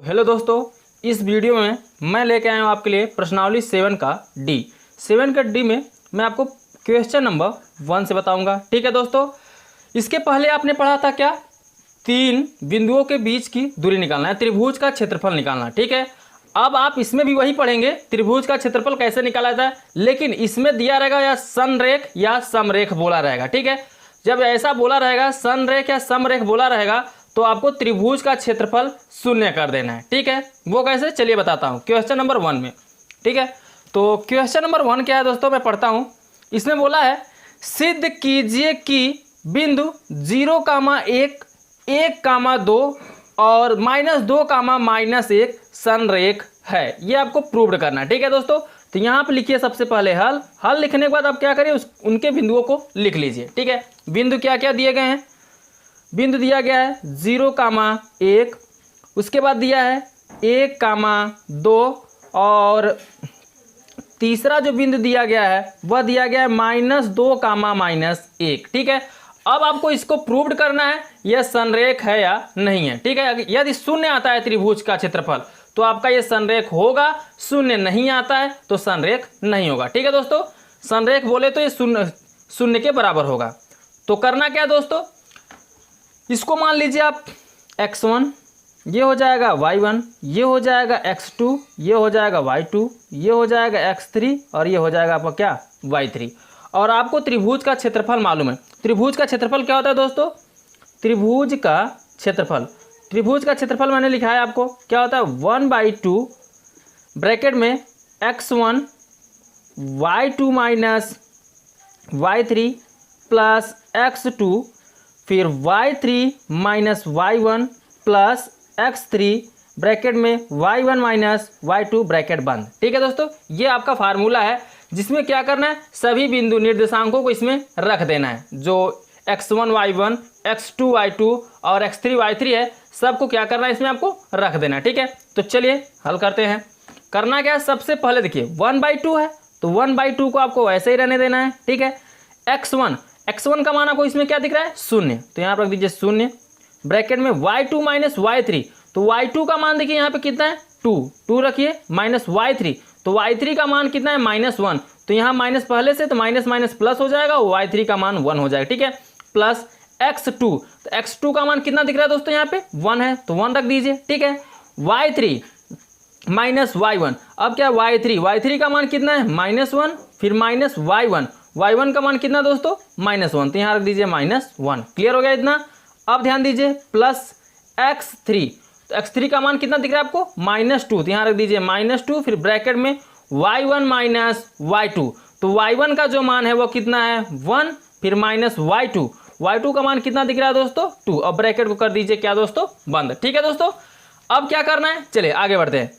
Hello दोस्तों, इस video में मैं लेके आया हूँ आपके लिए प्रश्नावली 7 का डी। 7 का डी में मैं आपको क्वेश्चन नंबर 1 से बताऊंगा। ठीक है दोस्तों, इसके पहले आपने पढ़ा था क्या, 3 बिंदुओं के बीच की दूरी निकालना है, त्रिभुज का क्षेत्रफल निकालना है। ठीक है, अब आप इसमें भी वही पढ़ेंगे, त्रिभुज का क्षेत्रफल कैसे निकाला जाता है, लेकिन इसमें दिया रहेगा या संरेख या समरेख बोला रहेगा। ठीक है, जब ऐसा बोला रहेगा संरेख या समरेख बोला रहेगा तो आपको त्रिभुज का क्षेत्रफल 0 कर देना है। ठीक है, वो कैसे, चलिए बताता हूँ क्वेश्चन नंबर 1 में। ठीक है, तो क्वेश्चन नंबर 1 क्या है दोस्तों, मैं पढ़ता हूँ। इसमें बोला है सिद्ध कीजिए कि बिंदु 0,1, 1,2 और -2, -1 संरेख है। ये आपको प्रूव्ड करना है। ठीक है दोस्तों, तो यहाँ पे लिखिए सबसे पहले हल लिखने के बाद आप क्या करिए, उनके बिंदुओं को लिख लीजिए। ठीक है, बिंदु क्या क्या दिए गए हैं, बिंदु दिया गया है 0,1, उसके बाद दिया है 1,2 और तीसरा जो बिंदु दिया गया है वह दिया गया है -2, -1। ठीक है, अब आपको इसको प्रूव्ड करना है यह संरेख है या नहीं है। ठीक है, यदि 0 आता है त्रिभुज का क्षेत्रफल तो आपका ये संरेख होगा, 0 नहीं आता है तो संरेख नहीं होगा। ठीक है दोस्तों, संरेख बोले तो ये 0 के बराबर होगा। तो करना क्या दोस्तों, इसको मान लीजिए आप x1, ये हो जाएगा y1, ये हो जाएगा x2, ये हो जाएगा y2, ये हो जाएगा x3 और ये हो जाएगा आपका क्या, y3। और आपको त्रिभुज का क्षेत्रफल मालूम है। त्रिभुज का क्षेत्रफल क्या होता है दोस्तों, त्रिभुज का क्षेत्रफल मैंने लिखा है आपको, क्या होता है 1/2 ब्रैकेट में x1 y2 minus y3 plus x2 फिर y3 minus y1 plus x3 bracket में y1 माइनस y2 ब्रैकेट बंद। ठीक है दोस्तों, ये आपका फार्मूला है जिसमें क्या करना है, सभी बिंदु निर्देशांकों को इसमें रख देना है। जो x1 y1, x2 y2 और x3 y3 है, सबको क्या करना है, इसमें आपको रख देना है। ठीक है, तो चलिए हल करते हैं। करना क्या है, सबसे पहले देखिए 1/2 है तो 1/2 को आपको वैसे ही रहने देना है। ठीक है, x1 का मान आपको इसमें क्या दिख रहा है, 0, तो यहाँ पर रख दीजिए 0 ब्रैकेट में y2 माइनस y3, तो y2 का मान देखिए यहाँ पे कितना है 2 रखिए, माइनस y3, तो y3 का मान कितना है -1, तो यहाँ माइनस पहले से तो माइनस माइनस प्लस हो जाएगा, y3 का मान 1 हो जाएगा। ठीक है, प्लस x2, तो x2 का मान कितना दिख रहा है दोस्तों, यहाँ पे 1 है तो 1 रख दीजिए। ठीक है, y3 माइनस y1, अब क्या y3 का मान कितना है -1, फिर माइनस y1 का मान कितना दोस्तों -1, तो यहाँ रख दीजिए -1। क्लियर हो गया इतना। अब ध्यान दीजिए प्लस x3, तो x3 का मान कितना दिख रहा है आपको -2, तो यहाँ रख दीजिए -2 फिर ब्रैकेट में y1 माइनस y2, तो y1 का जो मान है वो कितना है 1 फिर माइनस y2 का मान कितना दिख रहा है दोस्तों 2, अब ब्रैकेट को कर दीजिए क्या दोस्तों बंद। ठीक है दोस्तों, अब क्या करना है, चलिए आगे बढ़ते हैं।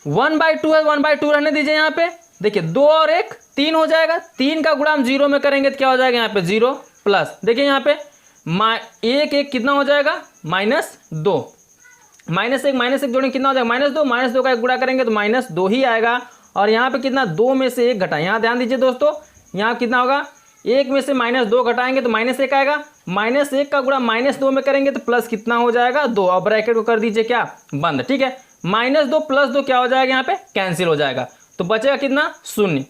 1/2 है, 1/2 रहने दीजिए। यहाँ पे देखिए 2 और 1 3 हो जाएगा, 3 का गुणा हम 0 में करेंगे तो क्या हो जाएगा यहाँ पे 0 प्लस, देखिए यहाँ पे 1 कितना हो जाएगा -2, -1 जोड़ेंगे कितना हो जाएगा -2 का 1 गुणा करेंगे तो -2 ही आएगा। और यहाँ पे कितना 2 में से 1 घटा, यहाँ ध्यान दीजिए दोस्तों, यहाँ कितना होगा 1 में से -2 घटाएंगे तो -1 आएगा, -1 का गुणा -2 में करेंगे तो प्लस कितना हो जाएगा 2, और ब्रैकेट को कर दीजिए क्या बंद। ठीक है, -2 + 2 क्या हो जाएगा, यहाँ पे कैंसिल हो जाएगा, तो बचेगा कितना 0,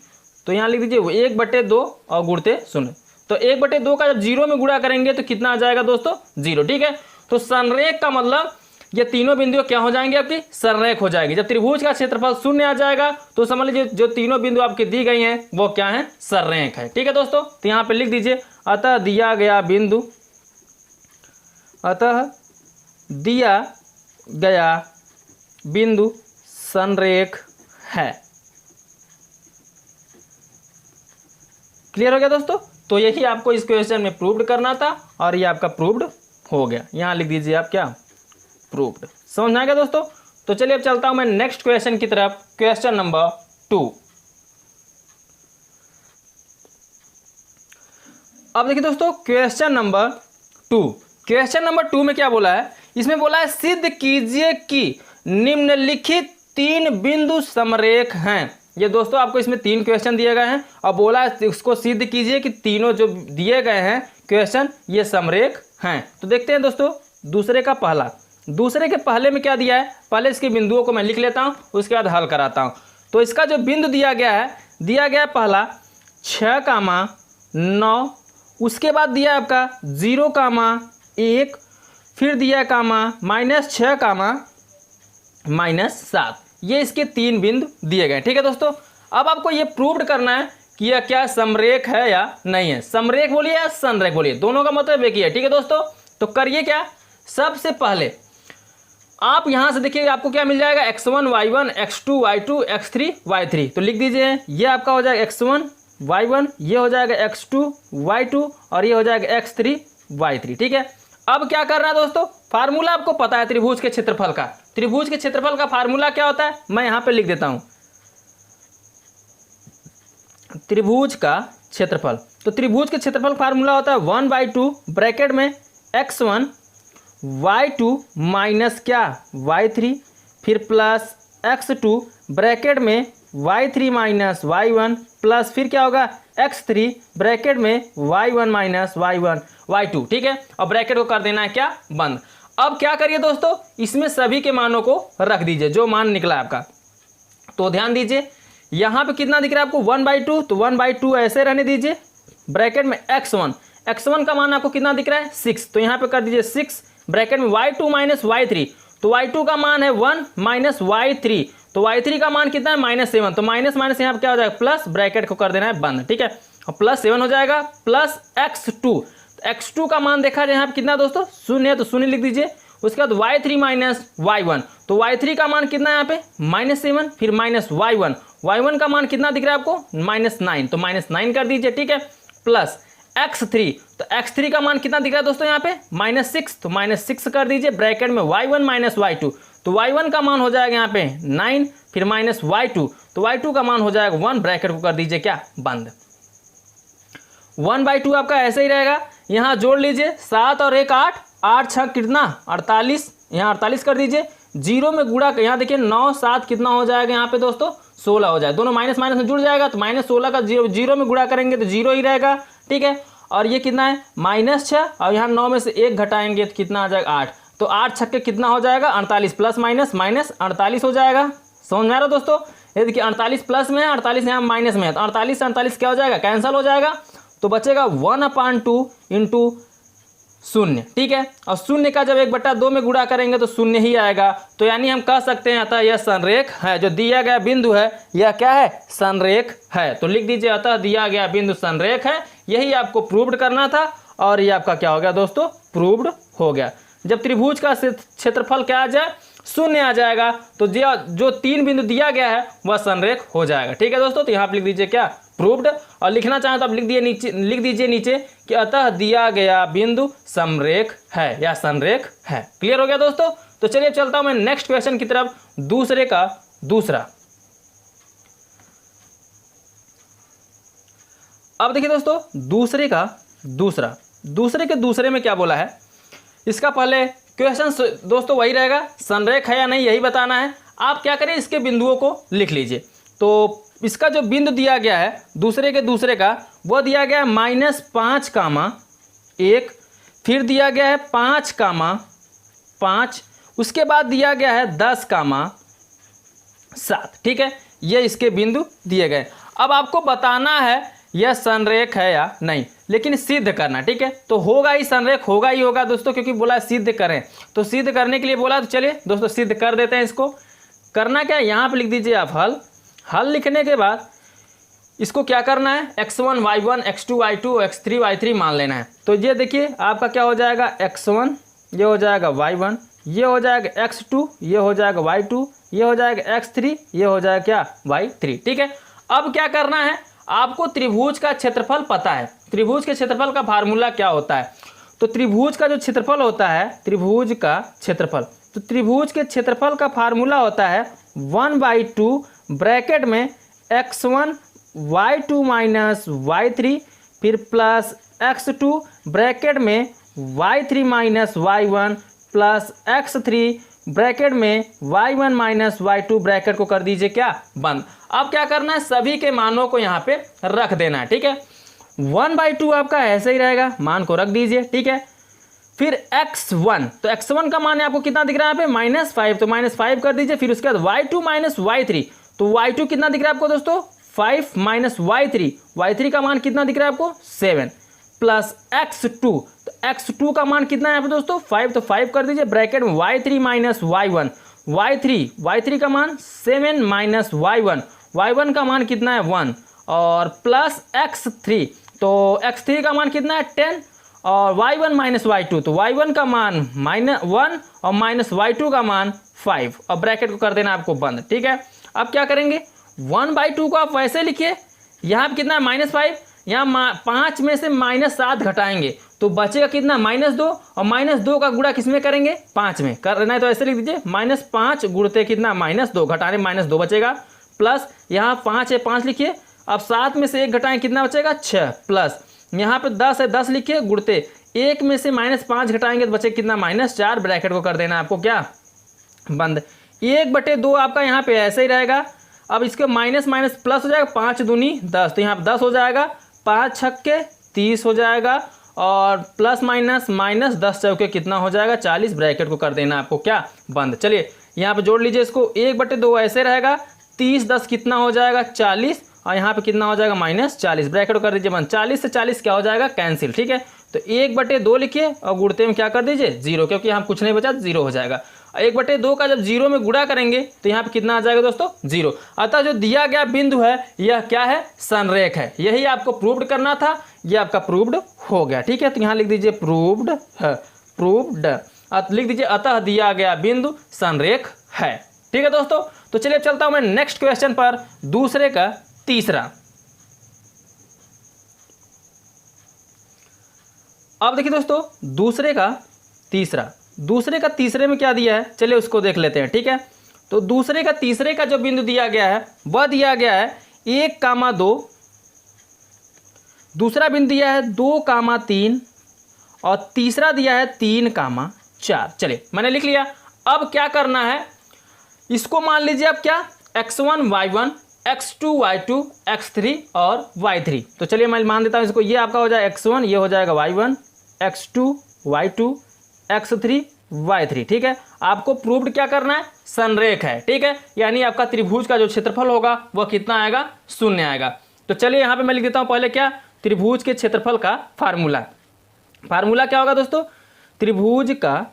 तो यहाँ लिख दीजिए 1/2 और गुणते 0, तो 1/2 का जब 0 में गुणा करेंगे तो कितना आ जाएगा दोस्तों 0। ठीक है, तो संरेख का मतलब ये तीनों बिंदु क्या हो जाएंगे, आपकी संरेख हो जाएगी। जब त्रिभुज का क्षेत्रफल 0 आ जाएगा तो समझ लीजिए जो तीनों बिंदु आपकी दी गई हैं वो क्या है, संरेख है। ठीक है दोस्तों, तो यहाँ पे लिख दीजिए अतः दिया गया बिंदु संरेख है। क्लियर हो गया दोस्तों, तो यही आपको इस क्वेश्चन में प्रूव्ड करना था और ये आपका प्रूव्ड हो गया। यहाँ लिख दीजिए आप क्या, प्रूव्ड। समझ में आ गया दोस्तों, तो चलिए अब चलता हूं मैं नेक्स्ट क्वेश्चन की तरफ, क्वेश्चन नंबर 2। अब देखिए दोस्तों क्वेश्चन नंबर 2 में क्या बोला है, इसमें बोला है सिद्ध कीजिए कि निम्नलिखित 3 बिंदु समरेख हैं। ये दोस्तों आपको इसमें 3 क्वेश्चन दिए गए हैं और बोला है उसको सिद्ध कीजिए कि तीनों जो दिए गए हैं क्वेश्चन ये समरेख हैं। तो देखते हैं दोस्तों दूसरे का पहला, दूसरे के पहले में क्या दिया है, पहले इसके बिंदुओं को मैं लिख लेता हूँ, उसके बाद हल कराता हूँ। तो इसका जो बिंदु दिया गया है पहला 6,9, उसके बाद दिया है आपका 0,1, फिर दिया है कामा -6, -7। ये इसके 3 बिंदु दिए गए। ठीक है दोस्तों, अब आपको ये प्रूव्ड करना है कि यह क्या समरेख है या नहीं है। समरेख बोलिए या संरेख बोलिए, दोनों का मतलब एक ही है। ठीक है दोस्तों, तो करिए क्या, सबसे पहले आप यहाँ से देखिए आपको क्या मिल जाएगा, x1 y1 x2 y2 x3 y3। तो लिख दीजिए, ये आपका हो जाएगा x1 y1, ये हो जाएगा x2 y2 और ये हो जाएगा x3 y3। ठीक है, अब क्या करना है दोस्तों, फार्मूला आपको पता है त्रिभुज के क्षेत्रफल का। त्रिभुज के क्षेत्रफल का फार्मूला क्या होता है, मैं यहाँ पे लिख देता हूँ, त्रिभुज का क्षेत्रफल। तो त्रिभुज के क्षेत्रफल फार्मूला होता है 1/2 ब्रैकेट में x1 y2 माइनस क्या y3, फिर प्लस x2 ब्रैकेट में y3 माइनस y1, प्लस फिर क्या होगा x3 ब्रैकेट में y1 माइनस y2। ठीक है, और ब्रैकेट को कर देना है क्या, बंद। अब क्या करिए दोस्तों, इसमें सभी के मानों को रख दीजिए, जो मान निकला है आपका। तो ध्यान दीजिए, यहाँ पे कितना दिख रहा है आपको 1/2, तो 1/2 ऐसे रहने दीजिए। ब्रैकेट में x1 का मान आपको कितना दिख रहा है 6, तो यहाँ पे कर दीजिए 6 ब्रैकेट में y2 माइनस y3, तो y2 का मान है 1 माइनस y3, तो y3 का मान कितना है -7, तो माइनस माइनस यहाँ पे क्या हो जाएगा प्लस, ब्रैकेट को कर देना है बंद। ठीक है, और +7 हो जाएगा प्लस x2, x2 का मान देखा जाए यहाँ पे कितना दोस्तों 0 है, तो 0 लिख दीजिए। उसके बाद y3 माइनस y1, तो y3 का मान कितना है यहाँ पे -7, फिर माइनस y1 का मान कितना दिख रहा है आपको -9, तो -9 कर दीजिए। ठीक है, प्लस x3, तो x3 का मान कितना दिख रहा है दोस्तों यहाँ पे -6, तो -6 कर दीजिए। ब्रैकेट में y1 माइनस y2, तो y1 का मान हो जाएगा यहाँ पे 9, फिर माइनस y2, तो y2 का मान हो जाएगा 1, ब्रैकेट को कर दीजिए क्या, बंद। 1/2 आपका ऐसे ही रहेगा, यहाँ जोड़ लीजिए 7 और 1 8, 8 6 कितना 48, यहाँ 48 कर दीजिए। 0 में गुणा, यहाँ देखिए 9 7 कितना हो जाएगा यहाँ पे दोस्तों 16 हो जाएगा, दोनों माइनस माइनस में जुड़ जाएगा, तो -16 का 0 में गुणा करेंगे तो 0 ही रहेगा। ठीक है, और ये कितना है -6, और यहाँ 9 में से 1 घटाएंगे तो कितना आ जाएगा 8, तो 8 छक्के कितना हो जाएगा 48, प्लस माइनस माइनस 48 हो जाएगा। समझ में आ रहा दोस्तों, ये देखिए 48 प्लस में है, 48 यहाँ माइनस में है, तो 48 से 48 क्या हो जाएगा, कैंसिल हो जाएगा, तो बचेगा 1/2 इंटू 0। ठीक है, और 0 का जब 1/2 में गुणा करेंगे तो 0 ही आएगा। तो यानी हम कह सकते हैं अतः यह संरेख है, जो दिया गया बिंदु है यह क्या है, संरेख है। तो लिख दीजिए अतः दिया गया बिंदु संरेख है, यही आपको प्रूव्ड करना था, और ये आपका क्या हो गया दोस्तों, प्रूव्ड हो गया। जब त्रिभुज का क्षेत्रफल क्या आ जाए 0 आ जाएगा, तो जो 3 बिंदु दिया गया है वह संरेख हो जाएगा। ठीक है दोस्तों, तो यहाँ पर लिख दीजिए क्या, प्रूव्ड, और लिखना चाहें तो आप लिख दीजिए नीचे कि अतः दिया गया बिंदु समरेख है या संरेख है। क्लियर हो गया दोस्तों, तो चलिए चलता हूं मैं नेक्स्ट क्वेश्चन की तरफ, दूसरे का दूसरा। अब देखिए दोस्तों, दूसरे के दूसरे में क्या बोला है, इसका पहले क्वेश्चन दोस्तों वही रहेगा, संरेख है या नहीं यही बताना है। आप क्या करें, इसके बिंदुओं को लिख लीजिए। तो इसका जो बिंदु दिया गया है दूसरे के दूसरे का, वो दिया गया है -5,1, फिर दिया गया है 5,5, उसके बाद दिया गया है 10,7। ठीक है, ये इसके बिंदु दिए गए। अब आपको बताना है यह संरेख है या नहीं, लेकिन सिद्ध करना। ठीक है, तो होगा ही संरेख, होगा ही होगा दोस्तों, क्योंकि बोला सिद्ध करें, तो सिद्ध करने के लिए बोला, तो चलिए दोस्तों सिद्ध कर देते हैं। इसको करना क्या है, यहाँ पे लिख दीजिए आप हल लिखने के बाद इसको क्या करना है, x1 y1 x2 y2 x3 y3 मान लेना है। तो ये देखिए आपका क्या हो जाएगा x1, ये हो जाएगा y1, ये हो जाएगा x2, ये हो जाएगा y2, ये हो जाएगा x3, ये हो जाएगा क्या y3। ठीक है, अब क्या करना है, आपको त्रिभुज का क्षेत्रफल पता है। त्रिभुज के क्षेत्रफल का फार्मूला क्या होता है, तो त्रिभुज का जो क्षेत्रफल होता है, त्रिभुज का क्षेत्रफल, तो त्रिभुज के क्षेत्रफल का फार्मूला होता है 1/2 ब्रैकेट में x1 y2 माइनस y3, फिर प्लस x2 ब्रैकेट में y3 minus y1, plus x3 bracket में y1 माइनस y2, ब्रैकेट को कर दीजिए क्या, बंद। अब क्या करना है, सभी के मानों को यहाँ पे रख देना है। ठीक है, 1/2 आपका ऐसे ही रहेगा, मान को रख दीजिए। ठीक है, फिर x1, तो x1 का मान आपको कितना दिख रहा है यहाँ पे -5, तो -5 कर दीजिए। फिर उसके बाद y2 माइनस y3, तो y2 कितना दिख रहा है आपको दोस्तों 5 माइनस y3 का मान कितना दिख रहा है आपको 7 प्लस x2, तो x2 का मान कितना है यहाँ पे दोस्तों 5, तो 5 कर दीजिए ब्रैकेट में y3 माइनस y1, y3 का मान 7 माइनस y1 का मान कितना है 1 और प्लस x3, तो x3 का मान कितना है 10 और y1 माइनस y2, तो y1 का मान -1 और माइनस y2 का मान 5 और ब्रैकेट को कर देना आपको बंद। ठीक है, अब क्या करेंगे 1/2 को आप वैसे लिखिए, यहाँ पे कितना है -5, यहाँ 5 में से -7 घटाएंगे तो बचेगा कितना -2 और -2 का गुणा किस में करेंगे 5 में करना है, तो ऐसे लिख दीजिए -5 गुणते कितना -2 घटाने -2 बचेगा प्लस यहाँ 5 है 5 लिखिए, अब 7 में से 1 घटाएं कितना बचेगा 6 प्लस यहाँ पे 10 है 10 लिखिए गुणते 1 में से -5 घटाएंगे तो बचे कितना -4, ब्रैकेट को कर देना आपको क्या बंद। 1/2 आपका यहाँ पे ऐसे ही रहेगा। अब इसके माइनस माइनस प्लस हो जाएगा, 5 दूनी 10, तो यहाँ पे 10 हो जाएगा, 5 छक्के 30 हो जाएगा और प्लस माइनस माइनस 10 चौके कितना हो जाएगा 40, ब्रैकेट को कर देना आपको क्या बंद। चलिए यहाँ पे जोड़ लीजिए इसको, 1/2 ऐसे रहेगा, 30 10 कितना हो जाएगा 40 और यहाँ पे कितना हो जाएगा -40, ब्रैकेट को कर दीजिए बंद। 40 से 40 क्या हो जाएगा कैंसिल। ठीक है, तो 1/2 लिखिए और गुणते में क्या कर दीजिए 0, क्योंकि यहाँ कुछ नहीं बचा 0 हो जाएगा। 1/2 का जब 0 में गुणा करेंगे तो यहाँ पे कितना आ जाएगा दोस्तों 0। अतः जो दिया गया बिंदु है यह क्या है संरेख है, यही आपको प्रूव्ड करना था, यह आपका प्रूव्ड हो गया। ठीक है, तो यहाँ लिख दीजिए प्रूव्ड है, प्रूव्ड लिख दीजिए अतः दिया गया बिंदु संरेख है। ठीक है दोस्तों, तो चलिए चलता हूं मैं नेक्स्ट क्वेश्चन पर, दूसरे का तीसरा। अब देखिए दोस्तों दूसरे का तीसरे में क्या दिया है, चलिए उसको देख लेते हैं। ठीक है, तो दूसरे का तीसरे का जो बिंदु दिया गया है वह दिया गया है 1,2, दूसरा बिंदु दिया है 2,3 और तीसरा दिया है 3,4। चलिए मैंने लिख लिया। अब क्या करना है, इसको मान लीजिए आप क्या x1 y1 x2 y2 x3 और y3, तो चलिए मैं मान देता हूँ इसको, ये आपका हो जाएगा x1, ये हो जाएगा y1 x2 y2 x3 y3। ठीक है, आपको प्रूव्ड क्या करना है संरेख है। ठीक है, यानी आपका त्रिभुज का जो क्षेत्रफल होगा वह कितना आएगा 0 आएगा। तो चलिए यहाँ पे मैं लिख देता हूँ पहले क्या त्रिभुज के क्षेत्रफल का फार्मूला क्या होगा दोस्तों, त्रिभुज का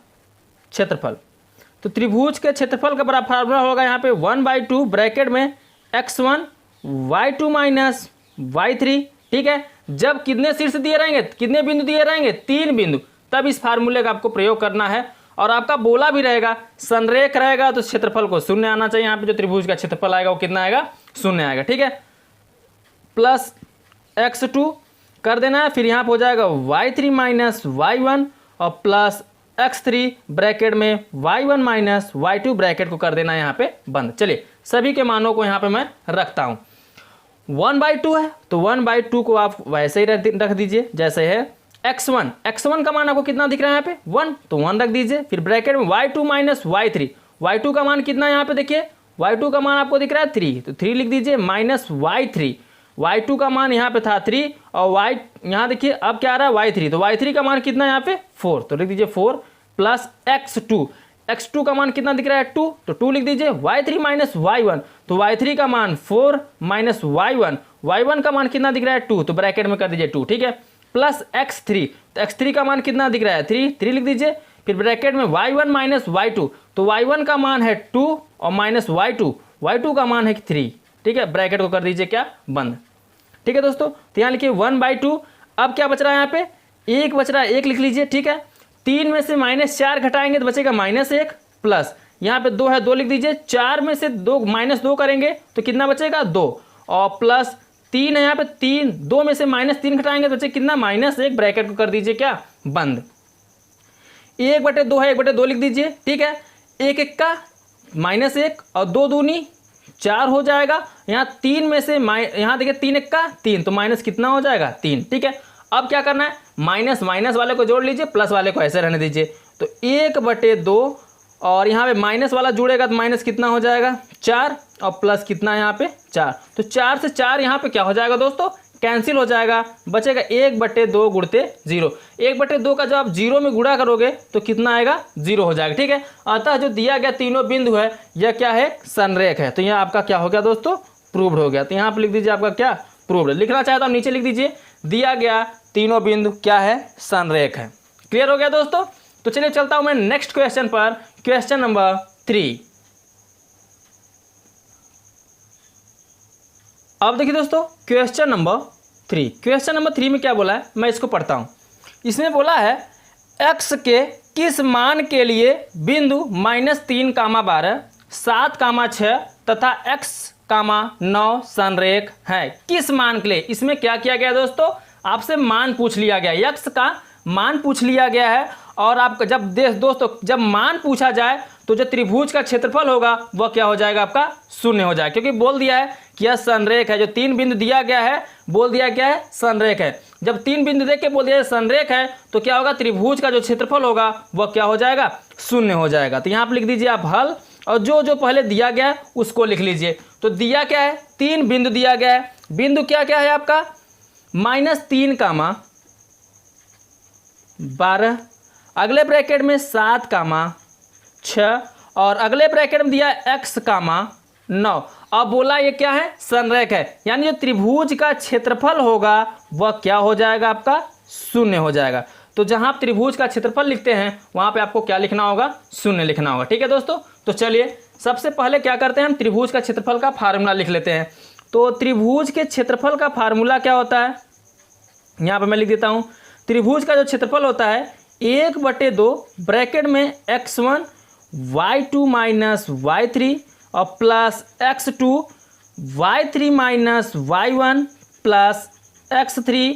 क्षेत्रफल, तो त्रिभुज के क्षेत्रफल का बड़ा फार्मूला होगा यहाँ पे 1/2 ब्रैकेट में x1 y2 माइनस y3। ठीक है, जब कितने शीर्ष दिए रहेंगे, कितने बिंदु दिए रहेंगे 3 बिंदु, तब इस फार्मूले का आपको प्रयोग करना है। और आपका बोला भी रहेगा संरेख रहेगा तो क्षेत्रफल को 0 आना चाहिए, यहाँ पे जो त्रिभुज का क्षेत्रफल आएगा वो कितना आएगा 0 आएगा। ठीक है, प्लस x2 कर देना है, फिर यहाँ पे हो जाएगा y3 माइनस y1 और प्लस x3 ब्रैकेट में y1 माइनस y2, ब्रैकेट को कर देना है यहाँ पे बंद। चलिए सभी के मानों को यहाँ पे मैं रखता हूँ। 1/2 है तो 1/2 को आप वैसे ही रख दीजिए जैसे है। x1 का मान आपको कितना दिख रहा है यहाँ पे 1, तो 1 रख दीजिए, फिर ब्रैकेट में y2 माइनस y2 का मान कितना है यहाँ पे देखिए, y2 का मान आपको दिख रहा है 3, तो 3 लिख दीजिए माइनस y2 का मान यहाँ पे था 3 और y यहाँ देखिए अब क्या आ रहा है y3, तो y3 का मान कितना है यहाँ पे 4, तो लिख दीजिए 4 प्लस x2 का मान कितना दिख रहा है 2, तो 2 लिख दीजिए y3 माइनस y1, तो y3 का मान 4 माइनस y1 का मान कितना दिख रहा है 2, तो ब्रैकेट में कर दीजिए 2। ठीक है, प्लस x3, तो x3 का मान कितना दिख रहा है 3 लिख दीजिए, फिर ब्रैकेट में y1 माइनस y2, तो y1 का मान है 2 और माइनस y2 का मान है 3। ठीक है, ब्रैकेट को कर दीजिए क्या बंद। ठीक है दोस्तों, तो यहाँ लिखिए 1/2। अब क्या बच रहा है यहाँ पे 1 बच रहा है, 1 लिख लीजिए। ठीक है, 3 में से -4 घटाएंगे तो बचेगा -1 प्लस यहाँ पे 2 है 2 लिख दीजिए, 4 में से -2 करेंगे तो कितना बचेगा 2 और प्लस 3 है यहाँ पे 2 में से -3 घटाएंगे तो बचे कितना -1, ब्रैकेट को कर दीजिए क्या बंद। 1/2 है 1/2 लिख दीजिए। ठीक है, 1 का -1 और 2 दूनी 4 हो जाएगा, यहाँ 3 में से यहाँ देखिए 3 1 का 3, तो माइनस कितना हो जाएगा 3। ठीक है, अब क्या करना है माइनस वाले को जोड़ लीजिए, प्लस वाले को ऐसे रहने दीजिए, तो 1/2 और यहाँ पे माइनस वाला जुड़ेगा तो माइनस कितना हो जाएगा 4 और प्लस कितना है यहाँ पे 4, तो 4 से 4 यहाँ पे क्या हो जाएगा दोस्तों कैंसिल हो जाएगा, बचेगा 1/2 गुणते 0। 1/2 का जब आप 0 में गुणा करोगे तो कितना आएगा, 0 हो जाएगा। ठीक है, अतः जो दिया गया तीनों बिंदु है यह क्या है, संरेख है। तो यहाँ आपका क्या हो गया दोस्तों, प्रूव्ड हो गया। तो यहाँ आप लिख दीजिए आपका क्या, प्रूव्ड। लिखना चाहे तो आप नीचे लिख दीजिए दिया गया तीनों बिंदु क्या है, संरेख है। क्लियर हो गया दोस्तों। तो चलिए चलता हूं मैं नेक्स्ट क्वेश्चन पर, क्वेश्चन नंबर 3। अब देखिए दोस्तों क्वेश्चन नंबर 3। क्वेश्चन नंबर 3 में क्या बोला है, मैं इसको पढ़ता हूं। इसमें बोला है x के किस मान के लिए बिंदु -3, 12, 7, 6 तथा x, 9 संरेख है। किस मान के लिए, इसमें क्या किया गया दोस्तों, आपसे मान पूछ लिया गया, x का मान पूछ लिया गया है। और आपका जब मान पूछा जाए तो जो त्रिभुज का क्षेत्रफल होगा वह क्या हो जाएगा, आपका 0 हो जाएगा, क्योंकि बोल दिया है कि यह संरेख है। जो 3 बिंदु दिया गया है, बोल दिया क्या है, संरेख है। जब 3 बिंदु देख के बोल दिया है संरेख है तो क्या होगा, त्रिभुज का जो क्षेत्रफल होगा वह क्या हो जाएगा, 0 हो जाएगा। तो यहाँ आप लिख दीजिए आप हल, और जो पहले दिया गया है उसको लिख लीजिए। तो दिया क्या है, 3 बिंदु दिया गया है। बिंदु क्या क्या है आपका, -3, 12, अगले ब्रैकेट में 7, 6 और अगले ब्रैकेट में दिया x, 9। अब बोला ये क्या है, संरेख है, यानी जो त्रिभुज का क्षेत्रफल होगा वह क्या हो जाएगा, आपका 0 हो जाएगा। तो जहां आप त्रिभुज का क्षेत्रफल लिखते हैं वहां पे आपको क्या लिखना होगा, 0 लिखना होगा। ठीक है दोस्तों। तो चलिए सबसे पहले क्या करते हैं, हम त्रिभुज का क्षेत्रफल का फार्मूला लिख लेते हैं। तो त्रिभुज के क्षेत्रफल का फार्मूला क्या होता है, यहाँ पे मैं लिख देता हूँ। त्रिभुज का जो क्षेत्रफल होता है 1/2 ब्रैकेट में x1 y2 माइनस y3 और plus x2 y3 minus y1 plus x3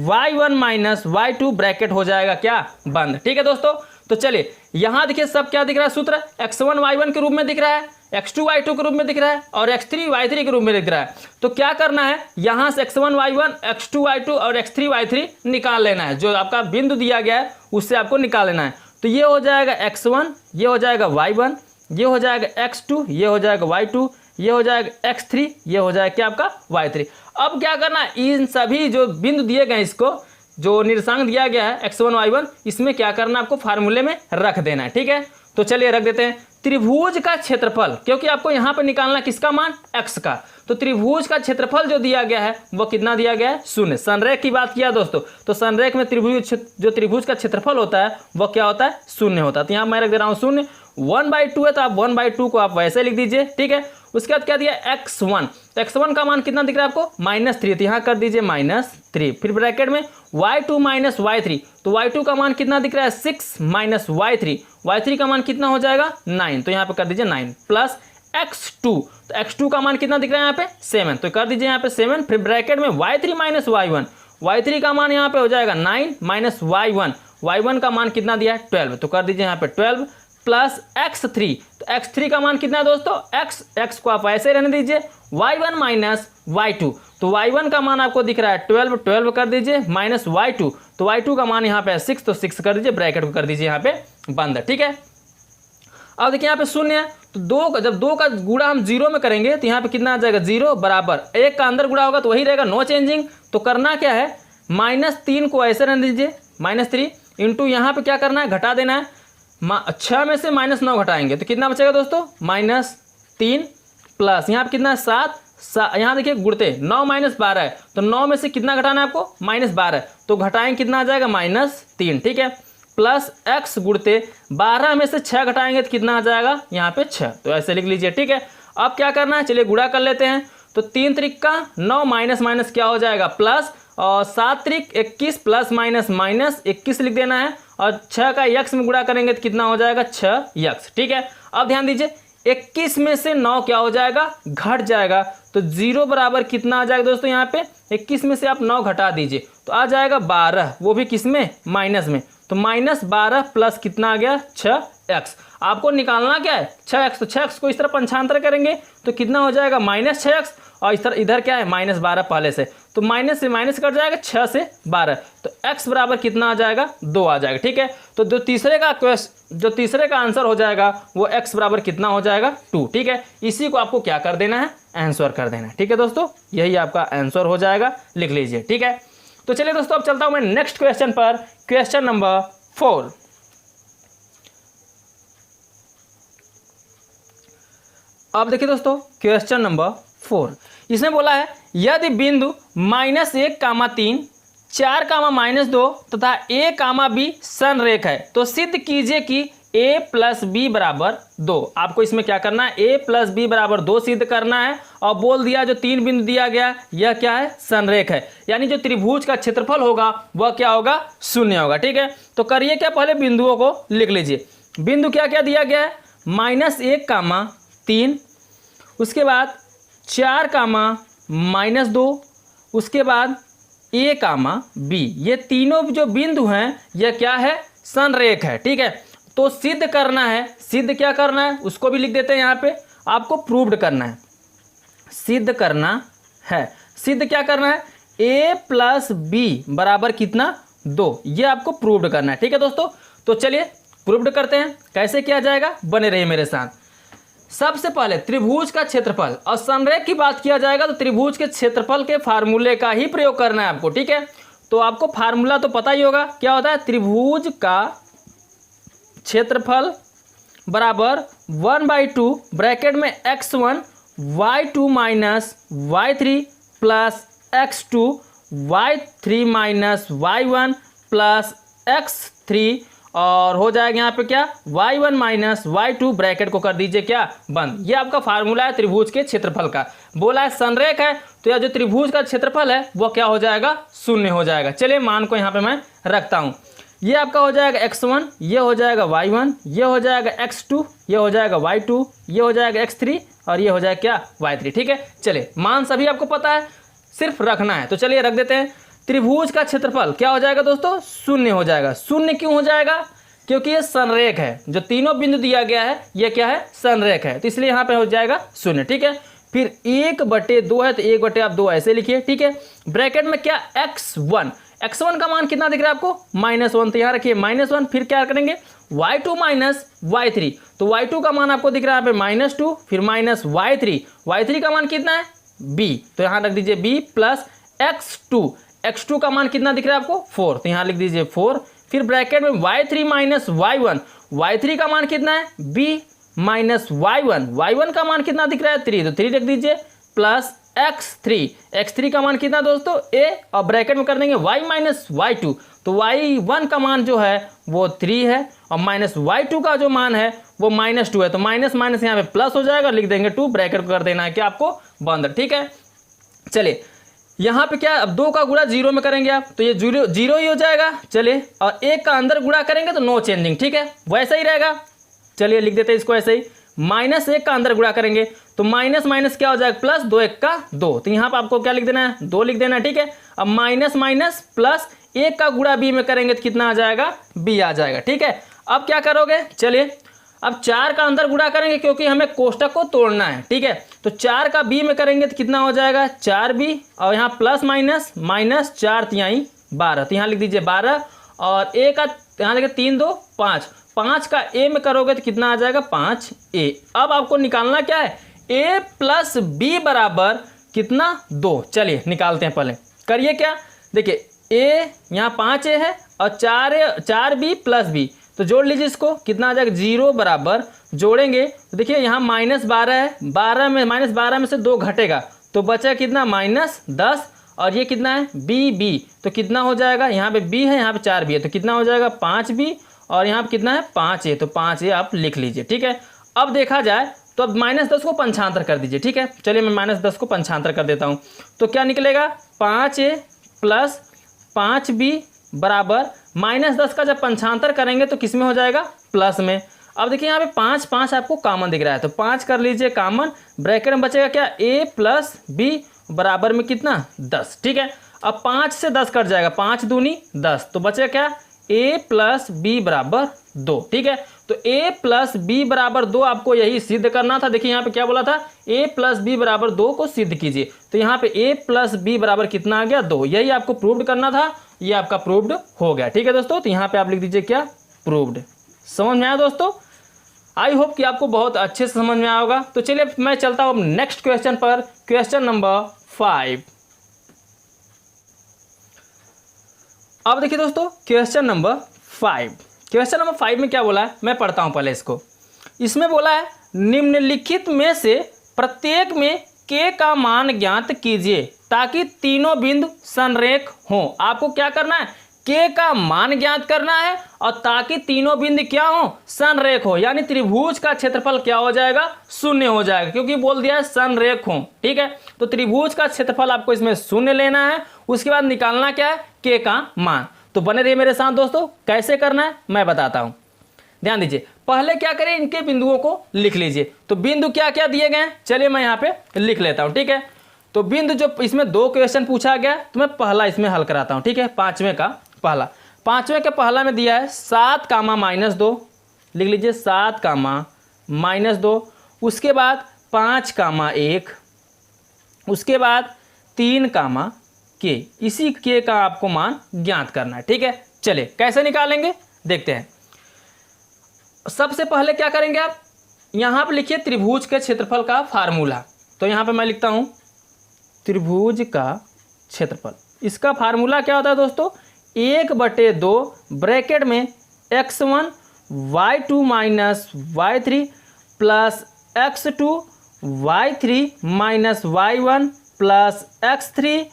y1 minus y2 bracket हो जाएगा क्या, बंद। ठीक है दोस्तों। तो चलिए यहाँ देखिए सब क्या दिख रहा है, सूत्र x1 y1 के रूप में दिख रहा है, x2 y2 के रूप में दिख रहा है और x3 y3 के रूप में दिख रहा है। तो क्या करना है, यहाँ से x1 y1, x2 y2 और x3 y3 निकाल लेना है। जो आपका बिंदु दिया गया है उससे आपको निकाल लेना है। तो ये हो जाएगा x1, ये हो जाएगा y1, ये हो जाएगा x2, ये हो जाएगा y2, ये हो जाएगा x3, ये हो जाएगा क्या आपका y3। अब क्या करना है, इन सभी जो बिंदु दिए गए इसको जो निर्देशांक दिया गया है x1 y1, इसमें क्या करना है, आपको फार्मूले में रख देना है। ठीक है, तो चलिए रख देते हैं। त्रिभुज का क्षेत्रफल, क्योंकि आपको यहाँ पे निकालना किसका मान, x का। तो त्रिभुज का क्षेत्रफल जो दिया गया है वो कितना दिया गया है, 0। संरेख की बात किया दोस्तों, तो संरेख में जो त्रिभुज का क्षेत्रफल होता है वो क्या होता है, 0 होता है। तो यहाँ मैं रख दे रहा हूँ 0। 1/2 है तो आप 1/2 को आप वैसे लिख दीजिए। ठीक है, उसके बाद क्या दिया, x1। तो x1 का मान कितना दिख रहा है आपको, -3, तो यहाँ कर दीजिए -3। फिर ब्रैकेट में y2 माइनस y3, तो y2 का मान कितना दिख रहा है, 6 माइनस y3, y3 का मान कितना हो जाएगा, 9, तो यहाँ पे कर दीजिए 9 प्लस x2। तो x2 का मान कितना दिख रहा है यहाँ पे, 7, तो कर दीजिए यहाँ पे 7। फिर ब्रैकेट में y3 माइनस y1, y3 का मान यहाँ पे हो जाएगा 9 माइनस y1, y1 का मान कितना दिया है, 12, तो कर दीजिए यहाँ पे 12 प्लस x3। तो x3 का मान कितना है दोस्तों, x को आप ऐसे रहने दीजिए, y1 माइनस y2, तो y1 का मान आपको दिख रहा है 12 कर दीजिए माइनस y2, तो y2 का मान यहाँ पे 6, तो 6 कर दीजिए, ब्रैकेट को कर दीजिए यहाँ पे बंद। ठीक है, अब देखिए यहाँ पे 0 है, तो जब 2 का गुणा हम 0 में करेंगे तो यहाँ पे कितना आ जाएगा, 0 बराबर 1 का अंदर गुणा होगा तो वही रहेगा, नो चेंजिंग। तो करना क्या है, -3 को ऐसे रहने दीजिए, -3 इंटू यहाँ पे क्या करना है, घटा देना है। 6 में से -9 घटाएंगे तो कितना बचेगा दोस्तों, -3 प्लस यहाँ पे कितना है 7, यहाँ देखिए गुणते 9 माइनस 12 है, तो 9 में से कितना घटाना है आपको, -12, तो घटाएंगे कितना आ जाएगा, -3। ठीक है, प्लस x गुणते 12 में से 6 घटाएंगे तो कितना आ जाएगा, यहाँ पे 6, तो ऐसे लिख लीजिए। ठीक है, अब क्या करना है, चलिए गुणा कर लेते हैं। तो 3 त्रिक का 9 माइनस माइनस क्या हो जाएगा, प्लस, और 7 त्रिक 21 प्लस माइनस माइनस 21 लिख देना है, और 6 का x में गुणा करेंगे तो कितना हो जाएगा, 6x। ठीक है, अब ध्यान दीजिए 21 में से 9 क्या हो जाएगा, घट जाएगा, तो 0 बराबर कितना आ जाएगा दोस्तों, यहाँ पे 21 में से आप 9 घटा दीजिए तो आ जाएगा 12, वो भी किस में, माइनस में, तो -12 प्लस कितना आ गया, 6x। आपको निकालना क्या है, 6x, तो 6x को इस तरह पंचांतर करेंगे तो कितना हो जाएगा, -6x, और इधर क्या है, -12 पहले से, तो माइनस से माइनस कट जाएगा, 6 से 12, तो x बराबर कितना आ जाएगा, 2 आ जाएगा। ठीक है, तो जो तीसरे का आंसर हो जाएगा वो x बराबर कितना हो जाएगा, 2। ठीक है, इसी को आपको क्या कर देना है, आंसर कर देना है। ठीक है दोस्तों, यही आपका आंसर हो जाएगा, लिख लीजिए। ठीक है, तो चलिए दोस्तों अब चलता हूं मैं नेक्स्ट क्वेश्चन पर, क्वेश्चन नंबर 4। अब देखिए दोस्तों क्वेश्चन नंबर 4, इसमें बोला है यदि बिंदु -1, 3, 4, -2 तथा a, b संरेख है तो सिद्ध कीजिए कि a + b = 2। आपको इसमें क्या करना है, a + b = 2 सिद्ध करना है। और बोल दिया जो 3 बिंदु दिया गया यह क्या है, संरेख है, यानी जो त्रिभुज का क्षेत्रफल होगा वह क्या होगा, 0 होगा। ठीक है, तो करिए क्या, पहले बिंदुओं को लिख लीजिए। बिंदु क्या क्या दिया गया है, -1, 3, उसके बाद 4, -2, उसके बाद a, b, ये तीनों जो बिंदु हैं यह क्या है, संरेख है। ठीक है, तो सिद्ध करना है, सिद्ध क्या करना है उसको भी लिख देते हैं यहाँ पे, आपको प्रूव्ड करना है, सिद्ध करना है। सिद्ध क्या करना है, a + b बराबर कितना, 2, ये आपको प्रूव्ड करना है। ठीक है दोस्तों, तो चलिए प्रूव्ड करते हैं, कैसे किया जाएगा, बने रहिए मेरे साथ। सबसे पहले त्रिभुज का क्षेत्रफल और संरेख की बात किया जाएगा तो त्रिभुज के क्षेत्रफल के फार्मूले का ही प्रयोग करना है आपको। ठीक है, तो आपको फार्मूला तो पता ही होगा, क्या होता है, त्रिभुज का क्षेत्रफल बराबर 1/2 ब्रैकेट में x1 y2 - y3 plus x2 y3 - y1 plus x3, और हो जाएगा यहाँ पे क्या, y1 - y2 ब्रैकेट को कर दीजिए क्या, बंद। ये आपका फार्मूला है त्रिभुज के क्षेत्रफल का। बोला है संरेख है तो यह जो त्रिभुज का क्षेत्रफल है वो क्या हो जाएगा, 0 हो जाएगा। चलिए मान को यहाँ पे मैं रखता हूँ, ये आपका हो जाएगा x1, ये हो जाएगा y1, ये हो जाएगा x2, ये हो जाएगा y2, ये हो जाएगा x3 और ये हो जाएगा क्या, y3। ठीक है, चलिए मान सभी आपको पता है, सिर्फ रखना है, तो चलिए रख देते हैं। त्रिभुज का क्षेत्रफल क्या हो जाएगा दोस्तों, 0 हो जाएगा। 0 क्यों हो जाएगा, क्योंकि ये संरेख है, जो तीनों बिंदु दिया गया है ये क्या है, संरेख है, तो इसलिए यहाँ पे हो जाएगा 0। ठीक है, फिर 1/2 है तो 1/2 ऐसे लिखिए। ठीक है, ब्रैकेट में क्या, x1 का मान कितना दिख रहा है आपको, -1, तो यहाँ रखिए -1। फिर क्या करेंगे, y2 - y3, तो y2 का मान आपको दिख रहा है यहाँ पे -2, फिर -y3 का मान कितना है, b, तो यहाँ रख दीजिए b प्लस x2 का मान कितना दिख रहा है आपको, 4, तो यहाँ लिख दीजिए 4। फिर ब्रैकेट में y3 - y1 का मान कितना है, b y1 का मान कितना दिख रहा है, 3, तो 3 रख दीजिए प्लस x3 का मान कितना दोस्तों, a, और ब्रैकेट में कर देंगे y - y2, तो y1 का मान जो है वो 3 है और -y2 का जो मान है वो -2 है, तो माइनस माइनस यहाँ पे प्लस हो जाएगा, लिख देंगे 2, ब्रैकेट को कर देना है कि आपको बंद। ठीक है, चलिए यहाँ पे क्या, अब 2 का गुणा 0 में करेंगे आप तो ये 0 ही हो जाएगा। चलिए, और 1 का अंदर गुणा करेंगे तो नो चेंजिंग। ठीक है, वैसा ही रहेगा। चलिए लिख देते हैं इसको ऐसे ही, -1 का अंदर गुणा करेंगे तो माइनस माइनस क्या हो जाएगा, प्लस, 2 1 का 2, तो यहाँ पर आपको क्या लिख देना है, 2 लिख देना है। ठीक है, अब माइनस माइनस प्लस 1 का गुणा b में करेंगे तो कितना आ जाएगा, b आ जाएगा। ठीक है, अब क्या करोगे, चलिए अब 4 का अंदर गुणा करेंगे क्योंकि हमें कोष्टक को तोड़ना है। ठीक है, तो 4 का b में करेंगे तो कितना हो जाएगा, 4b, और यहाँ प्लस माइनस -4 तिहाई 12, तो यहाँ लिख दीजिए 12, और a का यहाँ देखिए 3 2 5, 5 का a में करोगे तो कितना आ जाएगा, 5a। अब आपको निकालना क्या है, a प्लस b बराबर कितना, 2। चलिए निकालते हैं, पहले करिए क्या, देखिए a यहाँ 5a है और 4b प्लस b, तो जोड़ लीजिए इसको, कितना आ जाएगा, 0 बराबर, जोड़ेंगे तो देखिए यहाँ -12 है, 12 में -12 में से 2 घटेगा तो बचा कितना, -10, और ये कितना है, b, तो कितना हो जाएगा, यहाँ पे b है, यहाँ पे 4b है, तो कितना हो जाएगा, 5b, और यहाँ पे कितना है, 5a, तो 5a आप लिख लीजिए। ठीक है, अब देखा जाए तो अब -10 को पंचांतर कर दीजिए। ठीक है, चलिए मैं -10 को पंचांतर कर देता हूँ, तो क्या निकलेगा, 5a प्लस 5b बराबर -10 का जब पंचांतर करेंगे तो किस में हो जाएगा, प्लस में। अब देखिए यहाँ पे 5 आपको कॉमन दिख रहा है तो 5 कर लीजिए कॉमन, ब्रैकेट में बचेगा क्या, a प्लस b बराबर में कितना, 10। ठीक है, अब 5 से 10 कट जाएगा, 5 दूनी 10, तो बचेगा क्या, a प्लस b बराबर 2। ठीक है, तो a प्लस बी बराबर 2 आपको यही सिद्ध करना था। देखिए यहाँ पे क्या बोला था, a प्लस बी बराबर 2 को सिद्ध कीजिए। तो यहाँ पे a प्लस बी बराबर कितना आ गया, 2। यही आपको प्रूव्ड करना था, ये आपका प्रूव्ड हो गया। ठीक है दोस्तों, तो यहाँ पे आप लिख दीजिए क्या, प्रूव्ड। समझ में आया दोस्तों? आई होप कि आपको बहुत अच्छे से समझ में आया होगा। तो चलिए मैं चलता हूँ नेक्स्ट क्वेश्चन पर, क्वेश्चन नंबर 5। अब देखिए दोस्तों क्वेश्चन नंबर 5। क्वेश्चन नंबर 5 में क्या बोला है, मैं पढ़ता हूँ पहले इसको। इसमें बोला है निम्नलिखित में से प्रत्येक में k का मान ज्ञात कीजिए ताकि तीनों बिंदु संरेख हों। आपको क्या करना है, k का मान ज्ञात करना है और ताकि तीनों बिंदु क्या हो, संरेख हो, यानी त्रिभुज का क्षेत्रफल क्या हो जाएगा, शून्य हो जाएगा, क्योंकि बोल दिया है संरेख हो। ठीक है, तो त्रिभुज का क्षेत्रफल आपको इसमें शून्य लेना है। उसके बाद निकालना क्या है, k का मान। तो बने रहिए मेरे साथ दोस्तों, कैसे करना है मैं बताता हूं। ध्यान दीजिए, पहले क्या करें, इनके बिंदुओं को लिख लीजिए। तो बिंदु क्या क्या दिए गए हैं, चलिए मैं यहाँ पे लिख लेता हूँ। ठीक है, तो बिंदु जो इसमें 2 क्वेश्चन पूछा गया, तो मैं पहला इसमें हल कराता हूँ। ठीक है, 5वें का पहला, 5वें के पहला में दिया है 7 कामा -2, लिख लीजिए 7 कामा -2। उसके बाद 5 कामा 1, उसके बाद 3 कामा k। इसी k का आपको मान ज्ञात करना है। ठीक है, चलिए कैसे निकालेंगे देखते हैं। सबसे पहले क्या करेंगे, आप यहाँ पे लिखिए त्रिभुज के क्षेत्रफल का फार्मूला। तो यहाँ पे मैं लिखता हूँ त्रिभुज का क्षेत्रफल। इसका फार्मूला क्या होता है दोस्तों, 1/2 ब्रैकेट में x1 y2 minus y3 plus x2 y3 minus y1 plus x3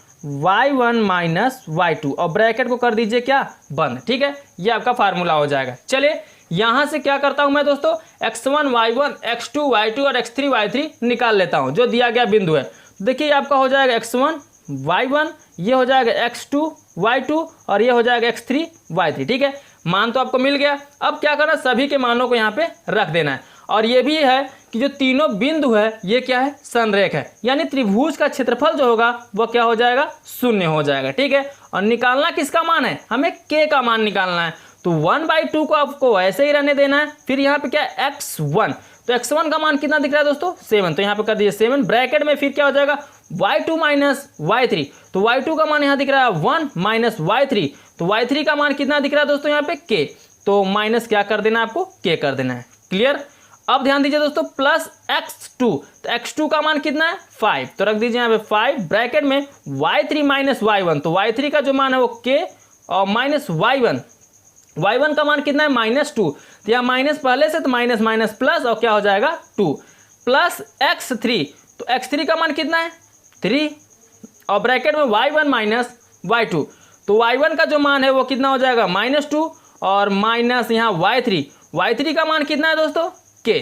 y1 minus y2, और ब्रैकेट को कर दीजिए क्या, बंद। ठीक है, ये आपका फार्मूला हो जाएगा। चलिए यहाँ से क्या करता हूँ मैं दोस्तों, x1 y1 x2 y2 और x3 y3 निकाल लेता हूँ, जो दिया गया बिंदु है। देखिए आपका हो जाएगा x1 y1, ये हो जाएगा x2 y2 और ये हो जाएगा x3 y3। ठीक है, मान तो आपको मिल गया। अब क्या करना, सभी के मानों को यहाँ पे रख देना है। और ये भी है कि जो तीनों बिंदु है ये क्या है, संरेख है, यानी त्रिभुज का क्षेत्रफल जो होगा वह क्या हो जाएगा, शून्य हो जाएगा। ठीक है, और निकालना किसका मान है, हमें k का मान निकालना है। तो 1/2 को आपको ऐसे ही रहने देना है। फिर यहाँ पे क्या है, x1, तो x1 का मान कितना दिख रहा है दोस्तों, 7, तो यहाँ पे कर दीजिए 7 ब्रैकेट में। फिर क्या हो जाएगा, y2 माइनस y3, तो y2 का मान यहाँ दिख रहा है 1 माइनस y3, तो y3 का मान कितना दिख रहा है दोस्तों यहाँ पे k, तो माइनस क्या कर देना है आपको, k कर देना है। क्लियर। अब ध्यान दीजिए दोस्तों, प्लस x2, तो x2 का मान कितना है 5, तो रख दीजिए यहाँ पे 5 ब्रैकेट में y3 माइनस y1, तो y3 का जो मान है वो k और माइनस y1 का मान कितना है -2, तो यहाँ माइनस पहले से, तो माइनस माइनस प्लस और क्या हो जाएगा 2 प्लस x3, तो x3 का मान कितना है 3 और ब्रैकेट में y1 माइनस y2, तो y1 का जो मान है वो कितना हो जाएगा -2 और माइनस यहाँ y3 का मान कितना है दोस्तों k।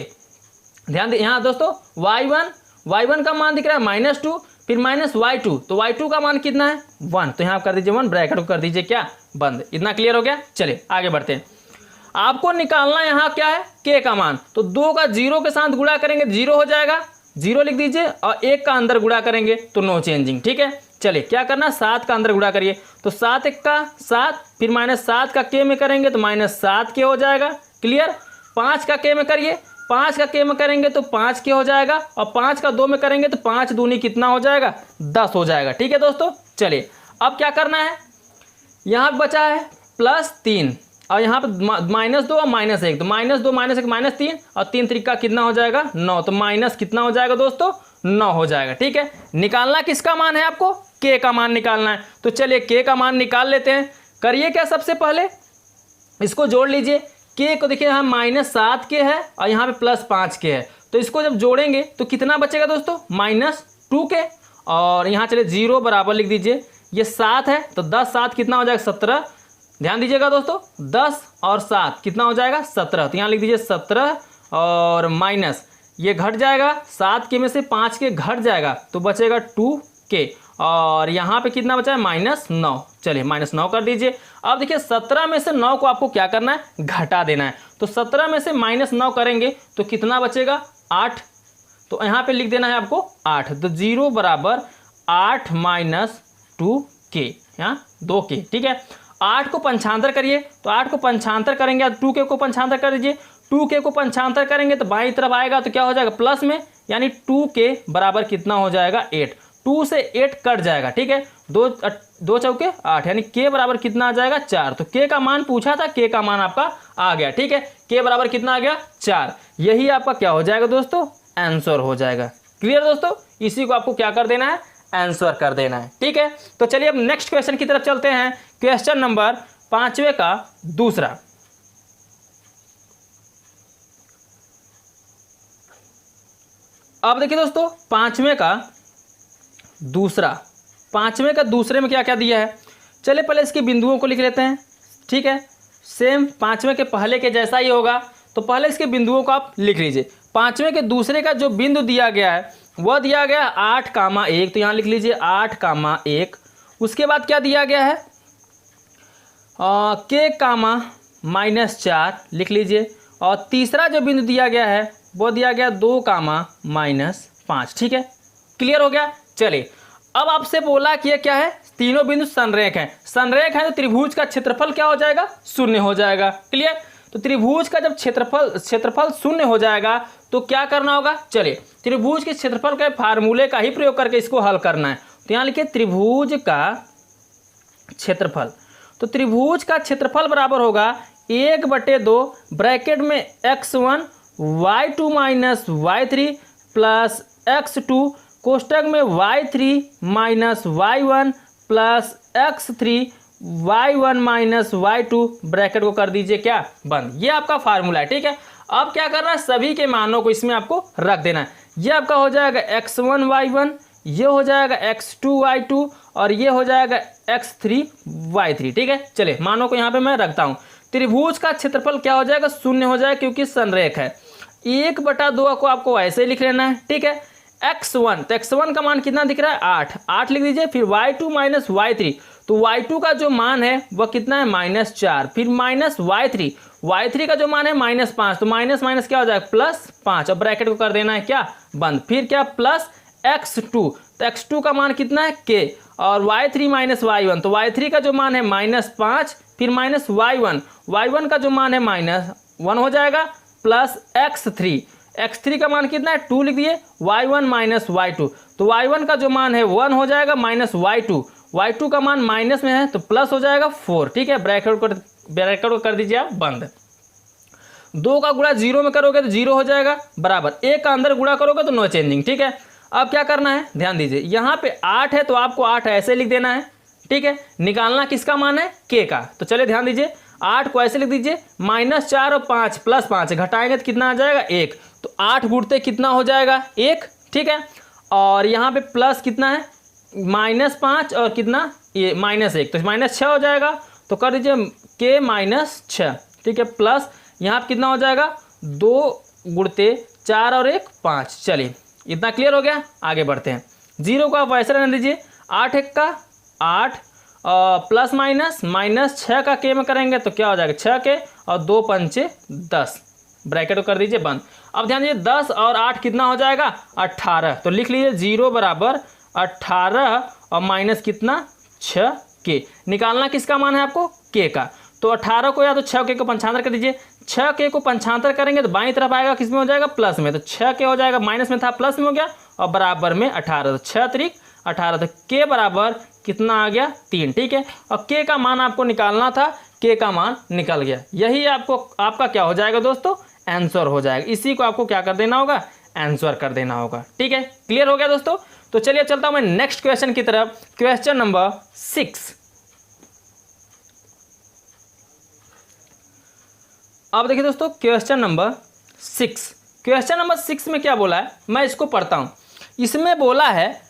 ध्यान दे यहाँ दोस्तों, y1 का मान दिख रहा है -2, फिर माइनस y2, तो y2 का मान कितना है 1, तो यहाँ कर दीजिए 1, ब्रैकेट को कर दीजिए क्या, बंद। इतना क्लियर हो गया। चलिए आगे बढ़ते हैं। आपको निकालना यहाँ क्या है, k का मान। तो 2 का 0 के साथ गुणा करेंगे 0 हो जाएगा, 0 लिख दीजिए, और 1 का अंदर गुणा करेंगे तो नो चेंजिंग। ठीक है, चलिए क्या करना, 7 का अंदर गुणा करिए, तो 7 1 का 7, फिर -7 का k में करेंगे तो -7k हो जाएगा। क्लियर। 5 का k में करिए, 5 का k में करेंगे तो 5k हो जाएगा, और 5 का 2 में करेंगे तो 5 दूनी कितना हो जाएगा, 10 हो जाएगा। ठीक है दोस्तों, चलिए अब क्या करना है, यहाँ बचा है +3 और यहाँ पे -2 और -1, तो -2 -1 -3 और 3 त्रिका कितना हो जाएगा 9, तो माइनस कितना हो जाएगा दोस्तों 9 हो जाएगा। ठीक है, निकालना किसका मान है आपको, k का मान निकालना है। तो चलिए k का मान निकाल लेते हैं। करिए क्या, सबसे पहले इसको जोड़ लीजिए। k को देखिए यहाँ -7k है और यहाँ पे +5k है, तो इसको जब जोड़ेंगे तो कितना बचेगा दोस्तों -2k, और यहाँ चलिए 0 बराबर लिख दीजिए। ये 7 है तो 10 7 कितना हो जाएगा 17। ध्यान दीजिएगा दोस्तों, 10 और 7 कितना हो जाएगा 17, तो यहाँ लिख दीजिए 17 और माइनस ये घट जाएगा, 7k में से 5k घट जाएगा तो बचेगा 2k, और यहाँ पे कितना बचा है -9। चलिए -9 कर दीजिए। अब देखिए 17 में से 9 को आपको क्या करना है, घटा देना है। तो 17 में से -9 करेंगे तो कितना बचेगा 8, तो यहाँ पे लिख देना है आपको 8, तो 0 बराबर 8 माइनस 2k, यहाँ 2k। ठीक है, 8 को पंचांतर करिए, तो 8 को पंचांतर करेंगे, 2k को पंचांतर कर दीजिए 2k को पंचांतर करेंगे तो बाईं तरफ आएगा तो क्या हो जाएगा प्लस में, यानी 2k बराबर कितना हो जाएगा 8। 2 से 8 कट जाएगा, ठीक है, 2 चौके 8, यानी k बराबर कितना आ जाएगा 4। तो k का मान पूछा था, k का मान आपका आ गया, ठीक है, k बराबर कितना आ गया 4। यही आपका क्या हो जाएगा दोस्तों, आंसर हो जाएगा। क्लियर दोस्तों, इसी को आपको क्या कर देना है, आंसर कर देना है, ठीक है। तो चलिए अब नेक्स्ट क्वेश्चन की तरफ चलते हैं। क्वेश्चन नंबर 5वें का दूसरा। अब देखिए दोस्तों 5वें का दूसरे में क्या क्या दिया है। चलिए पहले इसके बिंदुओं को लिख लेते हैं, ठीक है, सेम 5वें के पहले के जैसा ही होगा। तो पहले इसके बिंदुओं को आप लिख लीजिए। 5वें के दूसरे का जो बिंदु दिया गया है वह दिया गया 8,1, तो यहाँ लिख लीजिए 8,1। उसके बाद क्या दिया गया है, k,-4 लिख लीजिए। और तीसरा जो बिंदु दिया गया है वो दिया गया 2,-5, ठीक है, क्लियर हो गया। चलिए अब आपसे बोला कि ये क्या है, तीनों बिंदु संरेख हैं। संरेख है तो त्रिभुज का क्षेत्रफल क्या हो जाएगा, शून्य हो जाएगा। क्लियर, तो त्रिभुज का जब क्षेत्रफल शून्य हो जाएगा तो क्या करना होगा, चलिए त्रिभुज के क्षेत्रफल के फार्मूले का ही प्रयोग करके इसको हल करना है। तो यहाँ लिखिए त्रिभुज का क्षेत्रफल। तो त्रिभुज का क्षेत्रफल बराबर होगा 1/2 ब्रैकेट में x1 y2 minus y3 plus x2 कोष्टक में y3 minus y1 plus x3 y1 minus y2 bracket को कर दीजिए क्या, बंद। ये आपका फार्मूला है, ठीक है। अब क्या करना है, सभी के मानों को इसमें आपको रख देना है। ये आपका हो जाएगा x1 y1, ये हो जाएगा x2 y2 और ये हो जाएगा x3 y3, ठीक है। चलिए मानों को यहाँ पे मैं रखता हूँ। त्रिभुज का क्षेत्रफल क्या हो जाएगा, शून्य हो जाएगा क्योंकि संरेख है। 1/2 को आपको ऐसे ही लिख लेना है, ठीक है। x1, तो x1 का मान कितना दिख रहा है 8 लिख दीजिए। फिर y2 माइनस y3, तो y2 का जो मान है वह कितना है -4। फिर माइनस y3 का जो मान है -5, तो माइनस माइनस क्या हो जाएगा +5 और ब्रैकेट को कर देना है क्या, बंद। फिर क्या प्लस x2, तो x2 का मान कितना है k और y3 माइनस y1, तो y3 का जो मान है -5, फिर माइनस y1 का जो मान है -1 हो जाएगा प्लस x3 का मान कितना है 2 लिख दिए। y1 माइनस y2, तो y1 का जो मान है 1 हो जाएगा माइनस y2 का मान माइनस में है तो प्लस हो जाएगा 4, ठीक है। ब्रैकेट को कर दीजिए आप बंद। 2 का गुणा 0 में करोगे तो 0 हो जाएगा बराबर, 1 का अंदर गुणा करोगे तो नो चेंजिंग, ठीक है। अब क्या करना है, ध्यान दीजिए, यहाँ पे 8 है तो आपको 8 ऐसे लिख देना है, ठीक है। निकालना किसका मान है, k का। तो चलिए ध्यान दीजिए, 8 को ऐसे लिख दीजिए, -4 और 5 प्लस 5 घटाएंगे तो कितना आ जाएगा 1, तो 8 गुणते कितना हो जाएगा 1, ठीक है। और यहाँ पे प्लस कितना है -5 और कितना ये -1, तो -6 हो जाएगा। तो कर दीजिए k -6, ठीक है, प्लस यहाँ पे कितना हो जाएगा 2 गुणते 4 और 1 5। चलिए इतना क्लियर हो गया, आगे बढ़ते हैं। 0 को आप ऐसे रहने दीजिए, 8 1 का 8 प्लस -6 का k में करेंगे तो क्या हो जाएगा 6k और 2 पंचे 10, ब्रैकेट को कर दीजिए बंद। अब ध्यान दीजिए 10 और 8 कितना हो जाएगा 18, तो लिख लीजिए 0 बराबर 18 और माइनस कितना 6k। निकालना किसका मान है आपको, k का। तो 18 को या तो 6k को पंचांतर कर दीजिए। 6k को पंचांतर करेंगे तो बाईं तरफ आएगा किस में हो जाएगा प्लस में, तो 6k हो जाएगा माइनस में था प्लस में हो गया और बराबर में 18, तो 6 3 18, तो k बराबर कितना आ गया 3, ठीक है। और k का मान आपको निकालना था, k का मान निकल गया। यही आपका क्या हो जाएगा दोस्तों, आंसर हो जाएगा। इसी को आपको क्या कर देना होगा, आंसर कर देना होगा, ठीक है। क्लियर हो गया दोस्तों। तो चलिए चलता हूं मैं नेक्स्ट क्वेश्चन की तरफ। Question number 6। अब देखिए दोस्तों क्वेश्चन नंबर 6 में क्या बोला है, मैं इसको पढ़ता हूं। इसमें बोला है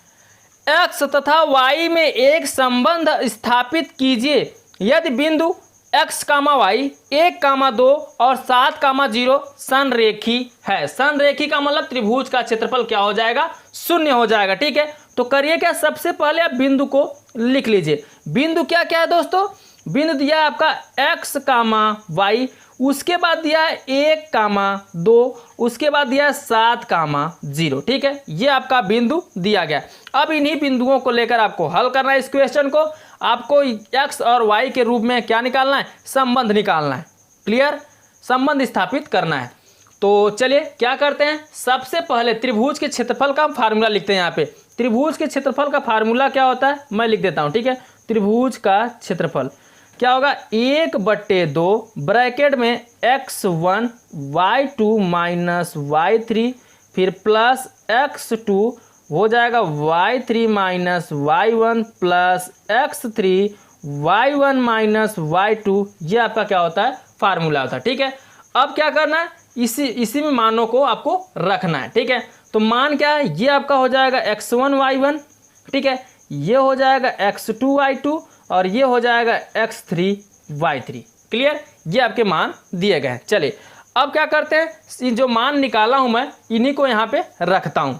x तथा y में एक संबंध स्थापित कीजिए यदि बिंदु x, y 1, 2 और 7, 0 संरेखी है। संरेखी का मतलब त्रिभुज का क्षेत्रफल क्या हो जाएगा, शून्य हो जाएगा, ठीक है। तो करिए क्या, सबसे पहले आप बिंदु को लिख लीजिए। बिंदु क्या क्या है दोस्तों, बिंदु दिया है आपका x, y, उसके बाद दिया है 1, 2, उसके बाद दिया है 7, 0, ठीक है। ये आपका बिंदु दिया गया। अब इन्हीं बिंदुओं को लेकर आपको हल करना है। इस क्वेश्चन को आपको x और y के रूप में क्या निकालना है, संबंध निकालना है। क्लियर, संबंध स्थापित करना है। तो चलिए क्या करते हैं, सबसे पहले त्रिभुज के क्षेत्रफल का फार्मूला लिखते हैं। यहाँ पे त्रिभुज के क्षेत्रफल का फार्मूला क्या होता है मैं लिख देता हूँ, ठीक है। त्रिभुज का क्षेत्रफल क्या होगा, 1/2 ब्रैकेट में x1 y2 माइनस y3 फिर प्लस x2 हो जाएगा y3 minus y1 plus x3 y1 minus y2। ये आपका क्या होता है, फार्मूला होता है, ठीक है। अब क्या करना है, इसी में मानों को आपको रखना है, ठीक है। तो मान क्या है, ये आपका हो जाएगा x1 y1, ठीक है, ये हो जाएगा x2 y2 और ये हो जाएगा x3 y3। क्लियर, ये आपके मान दिए गए हैं। चलिए अब क्या करते हैं, जो मान निकाला हूं मैं इन्हीं को यहाँ पे रखता हूं।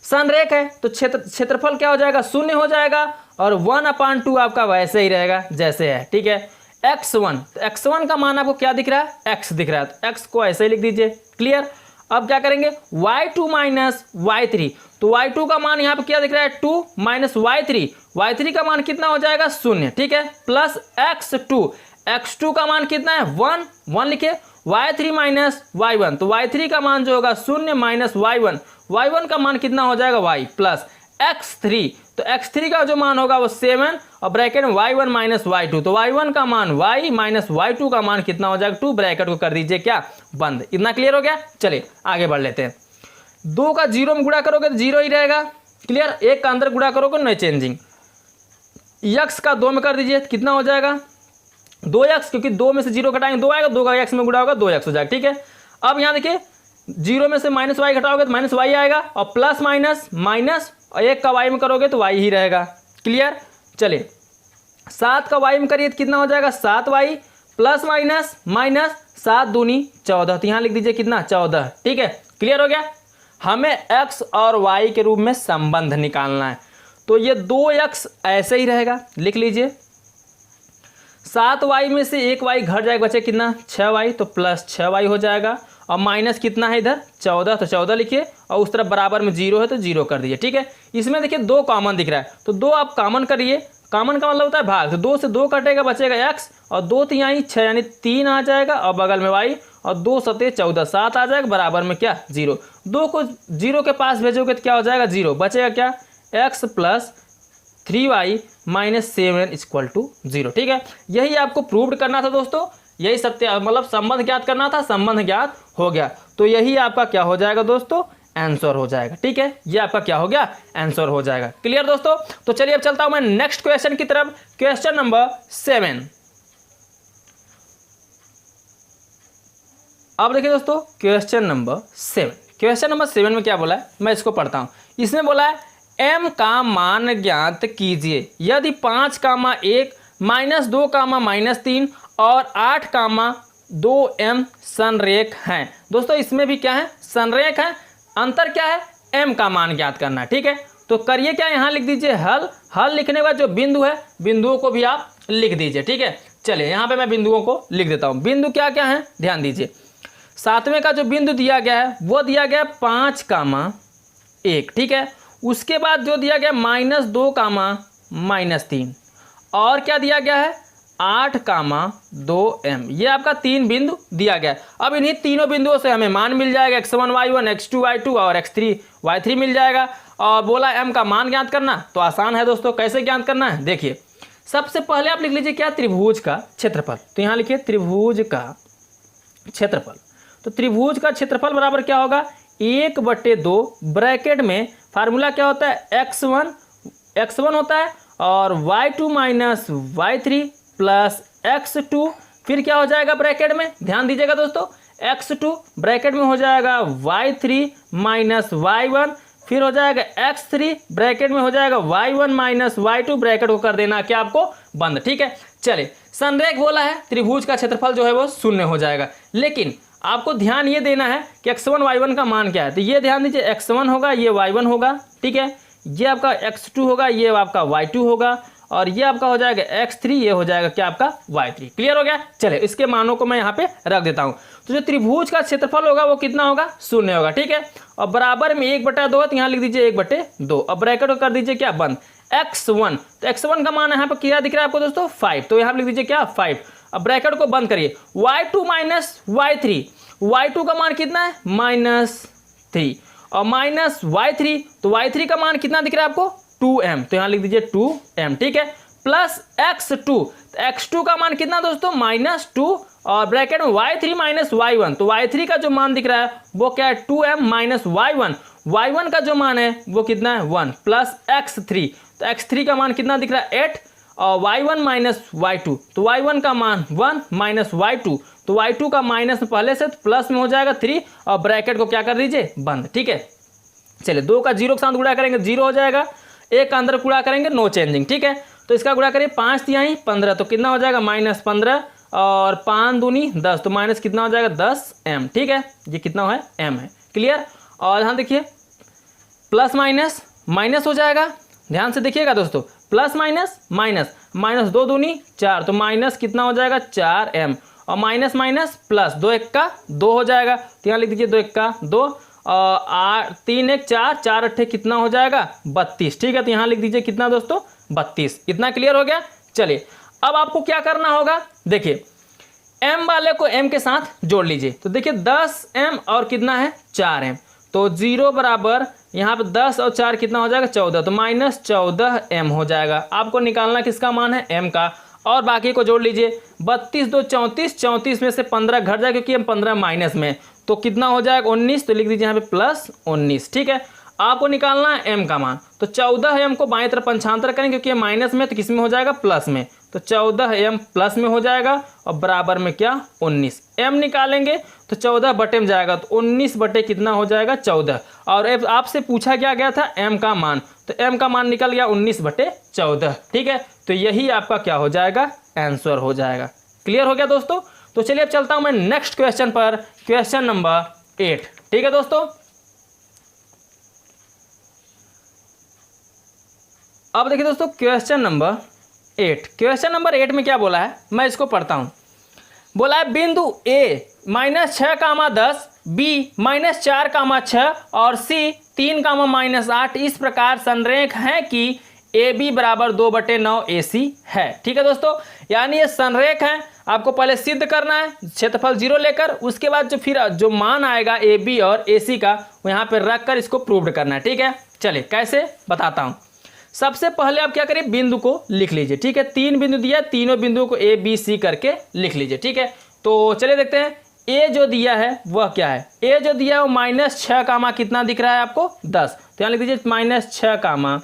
संरेख है तो क्षेत्रफल क्या हो जाएगा, 0 हो जाएगा और 1/2 आपका वैसे ही रहेगा जैसे है, ठीक है। x1, तो x1 का मान आपको क्या दिख रहा है, x दिख रहा है, तो x को ऐसे ही लिख दीजिए। क्लियर, अब क्या करेंगे, y2 माइनस y3, तो y2 का मान यहाँ पे क्या दिख रहा है, 2 माइनस y3 का मान कितना हो जाएगा, 0, ठीक है, प्लस x2 का मान कितना है, 1 लिखे, y3 माइनस y1, तो y3 का मान जो होगा 0 माइनस y1 का मान कितना हो जाएगा y प्लस x3, तो x3 का जो मान होगा वो 7 और ब्रैकेट में y1 माइनस y2, तो y1 का मान y माइनस y2 का मान कितना हो जाएगा 2, ब्रैकेट को कर दीजिए क्या, बंद। इतना क्लियर हो गया। चलिए आगे बढ़ लेते हैं। 2 का 0 में गुणा करोगे तो 0 ही रहेगा। क्लियर, 1 का अंदर गुणा करोगे नहीं चेंजिंग। x का 2 में कर दीजिए, कितना हो जाएगा 2x, क्योंकि 2 में से 0 घटाएंगे 2 आएगा, 2 का x में गुणा होगा 2x हो जाएगा, ठीक है। अब यहाँ देखिए 0 में से माइनस y घटाओगे तो माइनस y आएगा और प्लस माइनस और 1 का y में करोगे तो y ही रहेगा। क्लियर, चलिए 7 का y में करिए तो कितना हो जाएगा 7y प्लस माइनस 7 दूनी 14, तो यहाँ लिख दीजिए कितना 14, ठीक है। क्लियर हो गया। हमें x और y के रूप में संबंध निकालना है, तो ये 2x ऐसे ही रहेगा, लिख लीजिए। 7y में से 1y घट जाएगा, बचे कितना 6y, तो प्लस 6y हो जाएगा और माइनस कितना है इधर 14, तो 14 लिखिए और उस तरफ बराबर में 0 है तो 0 कर दीजिए, ठीक है। इसमें देखिए 2 कॉमन दिख रहा है, तो 2 आप कॉमन करिए, कॉमन का मतलब होता है भाग, तो 2 से 2 कटेगा बचेगा x और 2 तो यहाँ 6 यानी 3 आ जाएगा और बगल में y और 2 सते 14 7 आ जाएगा बराबर में क्या 0। 2 को 0 के पास भेजोगे तो क्या हो जाएगा 0, बचेगा क्या x plus 3y minus 7 equal to 0, ठीक है। यही आपको प्रूव्ड करना था दोस्तों, यही सत्य मतलब संबंध ज्ञात करना था, संबंध ज्ञात हो गया, तो यही आपका क्या हो जाएगा दोस्तों, आंसर हो जाएगा, ठीक है। ये आपका क्या हो गया, आंसर हो जाएगा। क्लियर दोस्तों, तो चलिए अब चलता हूं मैं नेक्स्ट क्वेश्चन की तरफ, क्वेश्चन नंबर 7। अब देखिए दोस्तों क्वेश्चन नंबर 7 में क्या बोला है, मैं इसको पढ़ता हूं। इसमें बोला है m का मान ज्ञात कीजिए यदि 5,1 माइनस 2, माइनस 3 और 8,2m संरेख हैं। दोस्तों इसमें भी क्या है, संरेख है, अंतर क्या है, m का मान ज्ञात करना है, ठीक है। तो करिए क्या, यहाँ लिख दीजिए हल लिखने के बाद जो बिंदु है बिंदुओं को भी आप लिख दीजिए, ठीक है। चलिए यहाँ पे मैं बिंदुओं को लिख देता हूँ। बिंदु क्या क्या है ध्यान दीजिए। 7वें का जो बिंदु दिया गया है वो दिया गया 5,1, ठीक है। उसके बाद जो दिया गया -2, -3 और क्या दिया गया है 8,2m, ये आपका 3 बिंदु दिया गया है। अब इन्हीं तीनों बिंदुओं से हमें मान मिल जाएगा, x1 y1 x2 y2 और x3 y3 मिल जाएगा। और बोला m का मान ज्ञात करना, तो आसान है दोस्तों, कैसे ज्ञात करना है देखिए। सबसे पहले आप लिख लीजिए क्या, त्रिभुज का क्षेत्रफल, तो यहाँ लिखिए त्रिभुज का क्षेत्रफल। तो त्रिभुज का क्षेत्रफल बराबर क्या होगा, 1/2 ब्रैकेट में फार्मूला क्या होता है, x1 होता है और y2 minus y3 plus x2, फिर क्या हो जाएगा ब्रैकेट में, ध्यान दीजिएगा दोस्तों, x2 ब्रैकेट में हो जाएगा y3 माइनस y1, फिर हो जाएगा x3 ब्रैकेट में हो जाएगा y1 माइनस y2, ब्रैकेट को कर देना क्या आपको बंद, ठीक है। चलिए संरेख बोला है, त्रिभुज का क्षेत्रफल जो है वो 0 हो जाएगा, लेकिन आपको ध्यान ये देना है कि x1 y1 का मान क्या है, तो ये ध्यान दीजिए x1 होगा ये y1 होगा, ठीक है, ये आपका x2 होगा ये आपका y2 होगा और ये आपका हो जाएगा x3, ये हो जाएगा क्या आपका y3। क्लियर हो गया। चलिए इसके मानों को मैं यहाँ पे रख देता हूँ। तो जो त्रिभुज का क्षेत्रफल होगा वो कितना होगा, 0 होगा, ठीक है। और बराबर में 1/2 है तो यहाँ लिख दीजिए 1/2 और ब्रैकेट को कर दीजिए क्या बंद, x1, तो x1 का मान यहाँ पर क्या दिख रहा है आपको दोस्तों 5, तो यहाँ लिख दीजिए क्या 5 अब ब्रैकेट को बंद करिए, y2 माइनस y3, y2 का मान कितना है -3 और माइनस y3, तो y3 का मान कितना दिख रहा है आपको 2m, तो यहाँ लिख दीजिए 2m, ठीक है, प्लस x2, तो x2 का मान कितना दोस्तों -2 और ब्रैकेट में y3 माइनस y1, तो y3 का जो मान दिख रहा है वो क्या है 2m माइनस y1, y1 का जो मान है वो कितना है 1 प्लस x3, तो x3 का मान कितना दिख रहा है 8 और y1 माइनस y2, तो y1 का मान 1 माइनस y2, तो y2 का माइनस पहले से तो प्लस में हो जाएगा 3 और ब्रैकेट को क्या कर दीजिए बंद, ठीक है। चलिए 2 का 0 के साथ गुणा करेंगे 0 हो जाएगा, 1 का अंदर गुणा करेंगे नो चेंजिंग, ठीक है, तो इसका गुणा करिए 5 तिहाई 15, तो कितना हो जाएगा -15 और 5 दूनी 10, तो माइनस कितना हो जाएगा 10m, ठीक है, ये कितना है m है, क्लियर। और यहाँ देखिए प्लस माइनस माइनस हो जाएगा, ध्यान से देखिएगा दोस्तों, प्लस माइनस माइनस, माइनस 2 दूनी 4, तो माइनस कितना हो जाएगा 4m और माइनस माइनस प्लस 2 1 का 2 हो जाएगा, तो यहाँ लिख दीजिए 2 1 का 2 और 3 1 4 4 8 कितना हो जाएगा 32, ठीक है, तो यहाँ लिख दीजिए कितना दोस्तों 32, इतना क्लियर हो गया। चलिए अब आपको क्या करना होगा, देखिए m वाले को m के साथ जोड़ लीजिए, तो देखिए 10m और कितना है 4m, तो 0 बराबर यहाँ पे 10 और 4 कितना हो जाएगा 14, तो -14m हो जाएगा। आपको निकालना किसका मान है m का, और बाकी को जोड़ लीजिए 32 2 34, 34 में से 15 घट जाए क्योंकि हम 15 माइनस में, तो कितना हो जाएगा 19, तो लिख दीजिए यहाँ पे +19, ठीक है। आपको निकालना है m का मान, तो 14m को बाएं तरफ पंचांतर करें क्योंकि ये माइनस में, तो किस में हो जाएगा प्लस में, तो 14m प्लस में हो जाएगा और बराबर में क्या 19, m निकालेंगे तो 14 बटे में जाएगा, तो 19 बटे कितना हो जाएगा 14, और आपसे पूछा क्या गया था m का मान, तो m का मान निकल गया 19 बटे 14, ठीक है, तो यही आपका क्या हो जाएगा आंसर हो जाएगा। क्लियर हो गया दोस्तों। तो चलिए अब चलता हूं मैं नेक्स्ट क्वेश्चन पर, क्वेश्चन नंबर 8, ठीक है दोस्तों। अब देखिए दोस्तों क्वेश्चन नंबर 8, क्वेश्चन नंबर 8 में क्या बोला है, मैं इसको पढ़ता हूं। बोला है बिंदु A -6, 10, B -4, 6 और C 3, -8 इस प्रकार संरेख है कि AB बराबर 2/9 AC है, ठीक है दोस्तों। यानी ये संरेख है, आपको पहले सिद्ध करना है क्षेत्रफल 0 लेकर, उसके बाद जो मान आएगा AB और AC का वो यहाँ पे रख कर इसको प्रूव्ड करना है, ठीक है। चलिए कैसे बताता हूँ। सबसे पहले आप क्या करिए बिंदु को लिख लीजिए, ठीक है, 3 बिंदु दिया, तीनों बिंदुओं को A B C करके लिख लीजिए, ठीक है। तो चलिए देखते हैं A जो दिया है वह क्या है। A जो दिया है वो -6, कितना दिख रहा है आपको 10, तो यहाँ लिख दीजिए -6,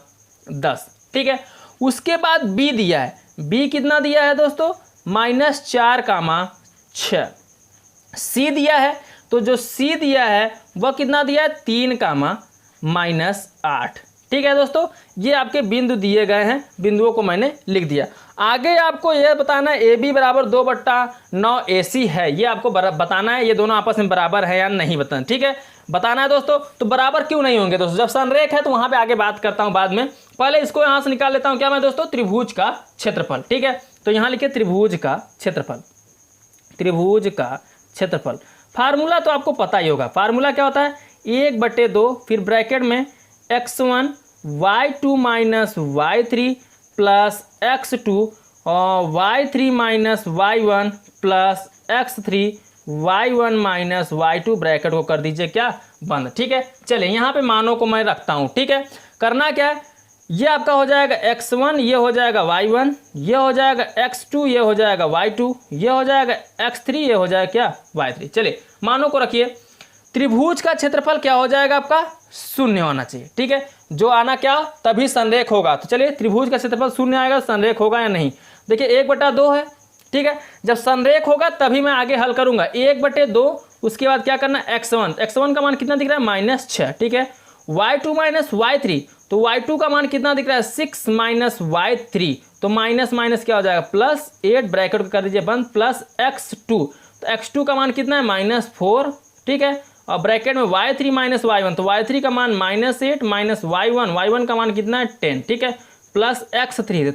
10, ठीक है। उसके बाद B दिया है, B कितना दिया है दोस्तों -4, 6। C दिया है, तो जो C दिया है वह कितना दिया है 3, -8, ठीक है दोस्तों। ये आपके बिंदु दिए गए हैं, बिंदुओं को मैंने लिख दिया। आगे आपको यह बताना है AB बराबर 2/9 AC है, ये आपको बताना है ये दोनों आपस में बराबर है या नहीं बताना, ठीक है, बताना है दोस्तों। तो बराबर क्यों नहीं होंगे दोस्तों, जब संरेख है तो वहां पे आगे बात करता हूं बाद में, पहले इसको यहां से निकाल लेता हूं क्या मैं दोस्तों, त्रिभुज का क्षेत्रफल, ठीक है। तो यहां लिखिए त्रिभुज का क्षेत्रफल, त्रिभुज का क्षेत्रफल। फार्मूला तो आपको पता ही होगा, फार्मूला क्या होता है 1/2 फिर ब्रैकेट में x1 y2 minus y3 plus x2 और y3 minus y1 plus x3 y1 minus y2 bracket को कर दीजिए क्या बंद, ठीक है। चलिए यहाँ पे मानों को मैं रखता हूँ, ठीक है। करना क्या है, ये आपका हो जाएगा x1, ये हो जाएगा y1, ये हो जाएगा x2, ये हो जाएगा y2, ये हो जाएगा x3, ये हो जाएगा क्या y3। चलिए मानों को रखिए। त्रिभुज का क्षेत्रफल क्या हो जाएगा आपका 0 होना चाहिए, ठीक है, जो आना क्या तभी संरेख होगा। तो चलिए त्रिभुज का क्षेत्रफल 0 आएगा, संरेख होगा या नहीं, देखिए 1/2 है, ठीक है। जब संरेख होगा तभी मैं आगे हल करूंगा। 1/2 उसके बाद क्या करना x1 का मान कितना दिख रहा है -6, ठीक है। y2 माइनस y3, तो y2 का मान कितना दिख रहा है 6 माइनस y3, तो माइनस माइनस क्या हो जाएगा +8 ब्रैकेट को कर दीजिए बंद प्लस x2, तो x2 का मान कितना है -4, ठीक है। और ब्रैकेट में y3 माइनस y1, तो y3 का मान -8 माइनस y1 का मान कितना है 10, ठीक है, प्लस x3, तो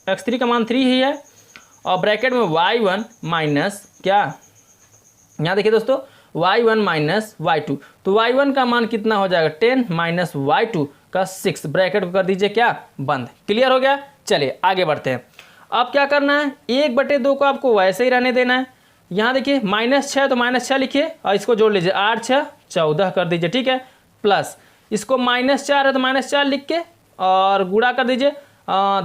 x3 का मान 3 ही है, और ब्रैकेट में y1 माइनस क्या, यहाँ देखिए दोस्तों y1 माइनस y2, तो y1 का मान कितना हो जाएगा 10 माइनस y2 का 6 ब्रैकेट को कर दीजिए क्या बंद। क्लियर हो गया। चलिए आगे बढ़ते हैं। अब क्या करना है, 1/2 को आपको वैसे ही रहने देना है। यहाँ देखिए -6 तो -6 लिखिए और इसको जोड़ लीजिए, 8 6 14 कर दीजिए, ठीक है। प्लस इसको -4 है तो -4 लिख के और गुणा कर दीजिए,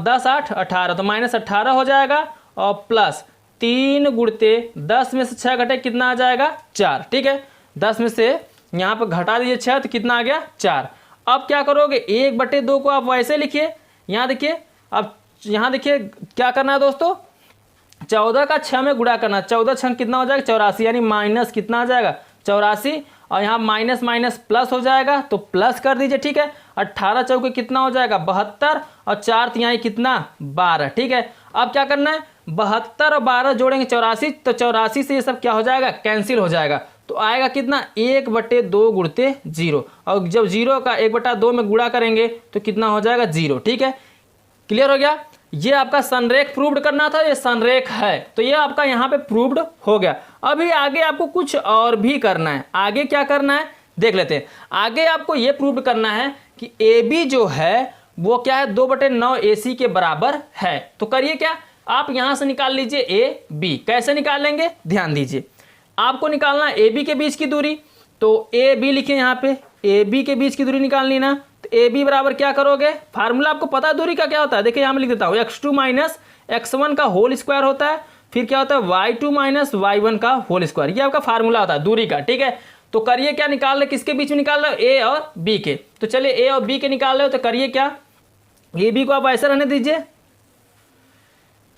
10 8 18 तो -18 हो जाएगा। और प्लस 3 गुणते 10 में से 6 घटे कितना आ जाएगा, 4, ठीक है। 10 में से यहाँ पर घटा दीजिए 6 तो कितना आ गया, 4। अब क्या करोगे, 1/2 को आप वैसे लिखिए। यहाँ देखिए, अब यहाँ देखिए क्या करना है दोस्तों, 14 का 6 में गुणा करना, 14 6 कितना हो जाएगा, 84, यानी माइनस कितना आ जाएगा, 84। और यहाँ माइनस माइनस प्लस हो जाएगा तो प्लस कर दीजिए, ठीक है। 18 चौके कितना हो जाएगा, 72 और 4 तिहाई कितना, 12, ठीक है। अब क्या करना है, 72 और 12 जोड़ेंगे 84, तो 84 से ये सब क्या हो जाएगा, कैंसिल हो जाएगा। तो आएगा कितना, 1/2 गुणते 0, और जब 0 का 1/2 में गुणा करेंगे तो कितना हो जाएगा, 0, ठीक है। क्लियर हो गया। ये आपका संरेख प्रूव्ड करना था, ये संरेख है, तो ये आपका यहाँ पे प्रूव्ड हो गया। अभी आगे आपको कुछ और भी करना है। आगे क्या करना है देख लेते हैं। आगे आपको ये प्रूव्ड करना है कि AB जो है वो क्या है, 2/9 AC के बराबर है। तो करिए क्या, आप यहाँ से निकाल लीजिए AB। कैसे निकालेंगे, ध्यान दीजिए। आपको निकालना है AB के बीच की दूरी, तो AB लिखिए यहाँ पे, AB के बीच की दूरी निकालनी ना। तो AB बराबर क्या करोगे, फार्मूला आपको पता है दूरी का क्या होता है, देखिए यहाँ मैं लिख देता हूँ, x2 माइनस x1 का होल स्क्वायर होता है, फिर क्या होता है y2 माइनस y1 का होल स्क्वायर। ये आपका फार्मूला होता है दूरी का, ठीक है। तो करिए क्या, निकाल रहे किसके बीच में निकाल रहे हो, A और B के। तो चलिए A और B के निकाल रहे हो तो करिए क्या, AB को आप ऐसे रहने दीजिए,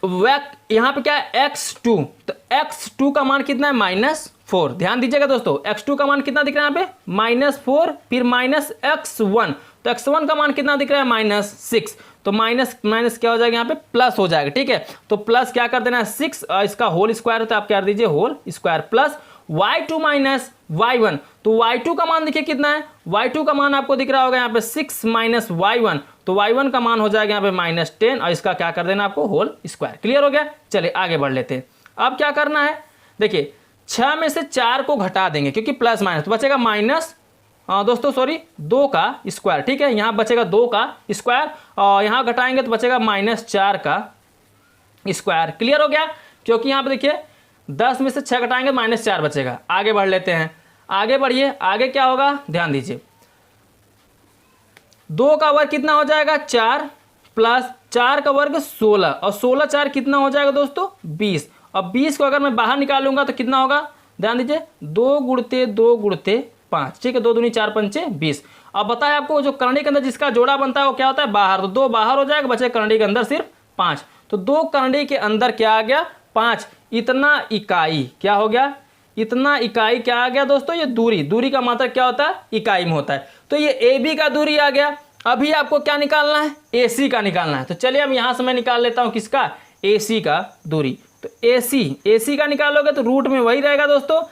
यहाँ पे क्या है x2, तो x2 का मान कितना है, -4। ध्यान दीजिएगा दोस्तों, x2 का मान कितना दिख रहा है यहाँ पे, -4, फिर -x1, तो x1 का मान कितना दिख रहा है, -6, तो माइनस माइनस क्या हो जाएगा, यहाँ पे प्लस हो जाएगा, ठीक है। तो प्लस क्या कर देना है, 6, इसका होल स्क्वायर होता है, आप क्या कर दीजिए, whole square, plus y2 minus y1, तो y2 का मान देखिए कितना है, y2 का मान आपको दिख रहा होगा यहाँ पे 6 माइनस y1, तो y1 का मान हो जाएगा यहाँ पे -10, और इसका क्या कर देना आपको, होल स्क्वायर। क्लियर हो गया। चलिए आगे बढ़ लेते हैं। अब क्या करना है, देखिए 6 में से 4 को घटा देंगे क्योंकि प्लस माइनस, तो बचेगा दोस्तों सॉरी 2 का स्क्वायर, ठीक है। यहाँ बचेगा 2 का स्क्वायर, और यहाँ घटाएंगे तो बचेगा -4 का स्क्वायर। क्लियर हो गया, क्योंकि यहाँ पे देखिए 10 में से 6 घटाएंगे -4 बचेगा। आगे बढ़ लेते हैं, आगे बढ़िए। आगे क्या होगा, ध्यान दीजिए, 2 का वर्ग कितना हो जाएगा, 4, प्लस 4 का वर्ग 16, और 16 4 कितना हो जाएगा दोस्तों, 20। अब 20 को अगर मैं बाहर निकालूंगा तो कितना होगा, ध्यान दीजिए, 2 गुणते 2 गुणते 5, ठीक है, 2 दूनी 4 पंचे 20। अब बताए आपको जो करंडी के अंदर जिसका जोड़ा बनता है वो क्या होता है, बाहर, तो 2 बाहर हो जाएगा, बचे करंडी के अंदर सिर्फ 5, तो 2 करंडी के अंदर क्या आ गया, 5। इतना इकाई क्या हो गया, इतना इकाई क्या आ गया दोस्तों, ये दूरी का मात्रक क्या होता है, इकाई में होता है। तो ये AB का दूरी आ गया। अभी आपको क्या निकालना है, AC का निकालना है। तो चलिए अब यहाँ से मैं निकाल लेता हूँ किसका, AC का दूरी। तो AC का निकालोगे तो रूट में वही रहेगा दोस्तों,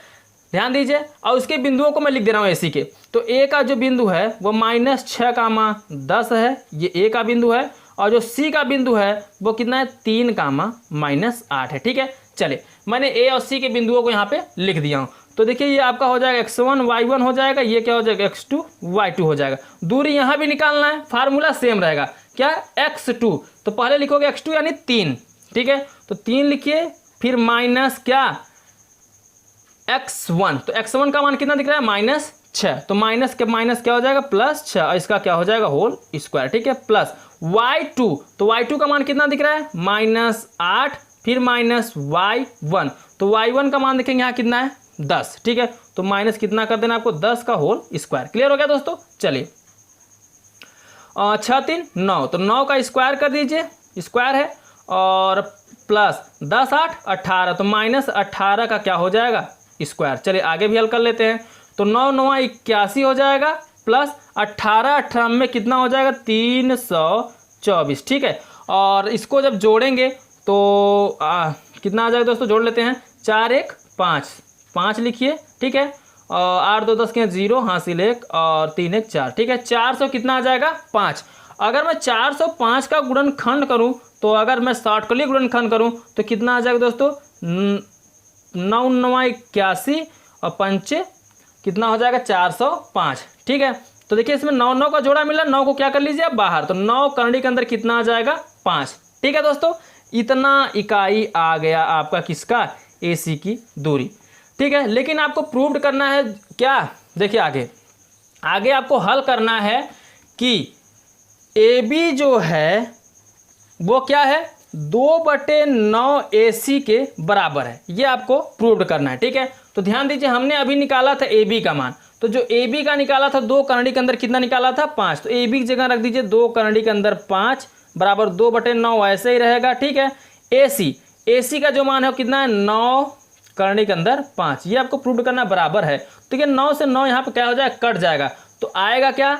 ध्यान दीजिए। और उसके बिंदुओं को मैं लिख दे रहा हूँ AC के। तो A का जो बिंदु है वो -6, 10 है, ये A का बिंदु है, और जो C का बिंदु है वो कितना है, 3, -8 है, ठीक है। चलिए मैंने A और C के बिंदुओं को यहाँ पे लिख दिया हूँ। तो देखिए ये आपका हो जाएगा x1 y1 हो जाएगा, ये क्या हो जाएगा, x2 y2 हो जाएगा। दूरी यहाँ भी निकालना है, फार्मूला सेम रहेगा, क्या, x2, तो पहले लिखोगे x2 यानी 3, ठीक है, तो 3 लिखिए, फिर माइनस क्या, x1, तो x1 का मान कितना दिख रहा है, -6, तो माइनस क्या हो जाएगा, +6, और इसका क्या हो जाएगा, होल स्क्वायर, ठीक है, प्लस y2, तो y2 का मान कितना दिख रहा है, -8, फिर -y1, तो y1 का मान देखेंगे यहाँ कितना है, 10, ठीक है, तो माइनस कितना कर देना आपको, 10 का होल स्क्वायर। क्लियर हो गया दोस्तों। चलिए 6 3 9, तो 9 का स्क्वायर कर दीजिए, स्क्वायर है, और प्लस 10 8 18, तो -18 का क्या हो जाएगा, स्क्वायर। चलिए आगे भी हल कर लेते हैं। तो 9 9 81 हो जाएगा, प्लस 18 18 में कितना हो जाएगा, 324, ठीक है। और इसको जब जोड़ेंगे तो कितना आ जाएगा दोस्तों, जोड़ लेते हैं, 4 1 5, 5 लिखिए, ठीक है, और 8 2 10 के 0, हासिल 1, और 3 1 4, ठीक है। 400 कितना आ जाएगा, 5। अगर मैं 405 का गुणनखंड करूं, तो अगर मैं षटकोणीय गुणनखंड करूं तो कितना आ जाएगा दोस्तों, 9 9 81, और 5 कितना हो जाएगा, 405, ठीक है। तो देखिए इसमें 9 9 का जोड़ा मिला, 9 को क्या कर लीजिए आप बाहर, तो 9 करंडी के अंदर कितना आ जाएगा, 5, ठीक है दोस्तों। इतना इकाई आ गया आपका किसका, AC की दूरी। ठीक है, लेकिन आपको प्रूव करना है क्या, देखिए आगे आपको हल करना है कि AB जो है वो क्या है, 2/9 AC के बराबर है, ये आपको प्रूव करना है। ठीक है, तो ध्यान दीजिए हमने अभी निकाला था AB का मान, तो जो AB का निकाला था 2 करंडी के अंदर कितना निकाला था 5, तो AB की जगह रख दीजिए 2 करंडी के अंदर 5 बराबर 2/9 ऐसे ही रहेगा। ठीक है, AC का जो मान है वो कितना है 9 करंडी के अंदर 5, ये आपको प्रूव करना बराबर है। तो ये 9 से 9 यहाँ पे क्या हो जाएगा, कट जाएगा, तो आएगा क्या